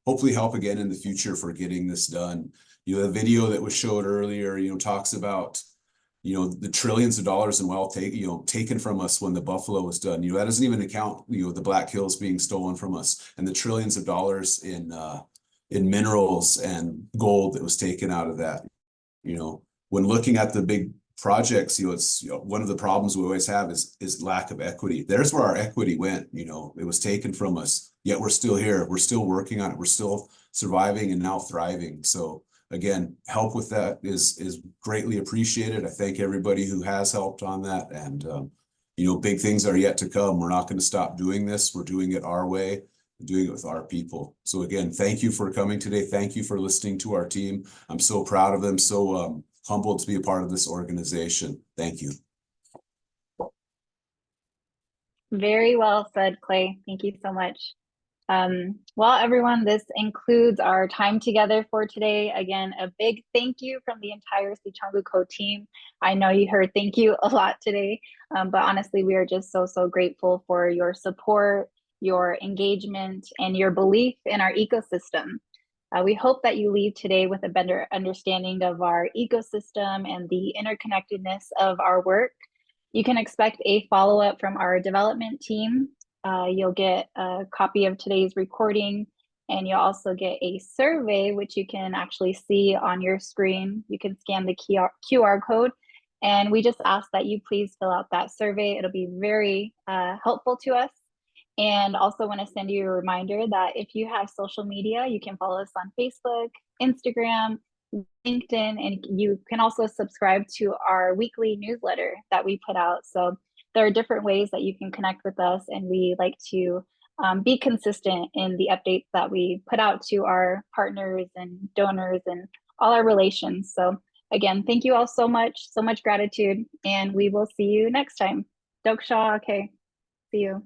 S3: hopefully help again in the future for getting this done. The video that was showed earlier, talks about, the trillions of dollars in wealth taken from us when the buffalo was done. That doesn't even account, the Black Hills being stolen from us, and the trillions of dollars in minerals and gold that was taken out of that. When looking at the big projects, it's one of the problems we always have is lack of equity. There's where our equity went. It was taken from us, yet we're still here. We're still working on it. We're still surviving and now thriving. So again, help with that is greatly appreciated. I thank everybody who has helped on that. And you know, big things are yet to come. We're not going to stop doing this. We're doing it our way, doing it with our people. So again, thank you for coming today. Thank you for listening to our team. I'm so proud of them, so humbled to be a part of this organization. Thank you.
S1: Very well said, Clay. Thank you so much. Well, everyone, this includes our time together for today. Again, a big thank you from the entire Sicangu Co team. I know you heard thank you a lot today, but honestly, we are just so, so grateful for your support, your engagement, and your belief in our ecosystem. We hope that you leave today with a better understanding of our ecosystem and the interconnectedness of our work. You can expect a follow-up from our development team. You'll get a copy of today's recording, and you'll also get a survey, which you can actually see on your screen. You can scan the QR code, and we just ask that you please fill out that survey. It'll be very helpful to us. And also want to send you a reminder that if you have social media, you can follow us on Facebook, Instagram, LinkedIn, and you can also subscribe to our weekly newsletter that we put out. So there are different ways that you can connect with us, and we like to be consistent in the updates that we put out to our partners and donors and all our relations. So again, thank you all so much gratitude, and we will see you next time. Doksha, okay, see you.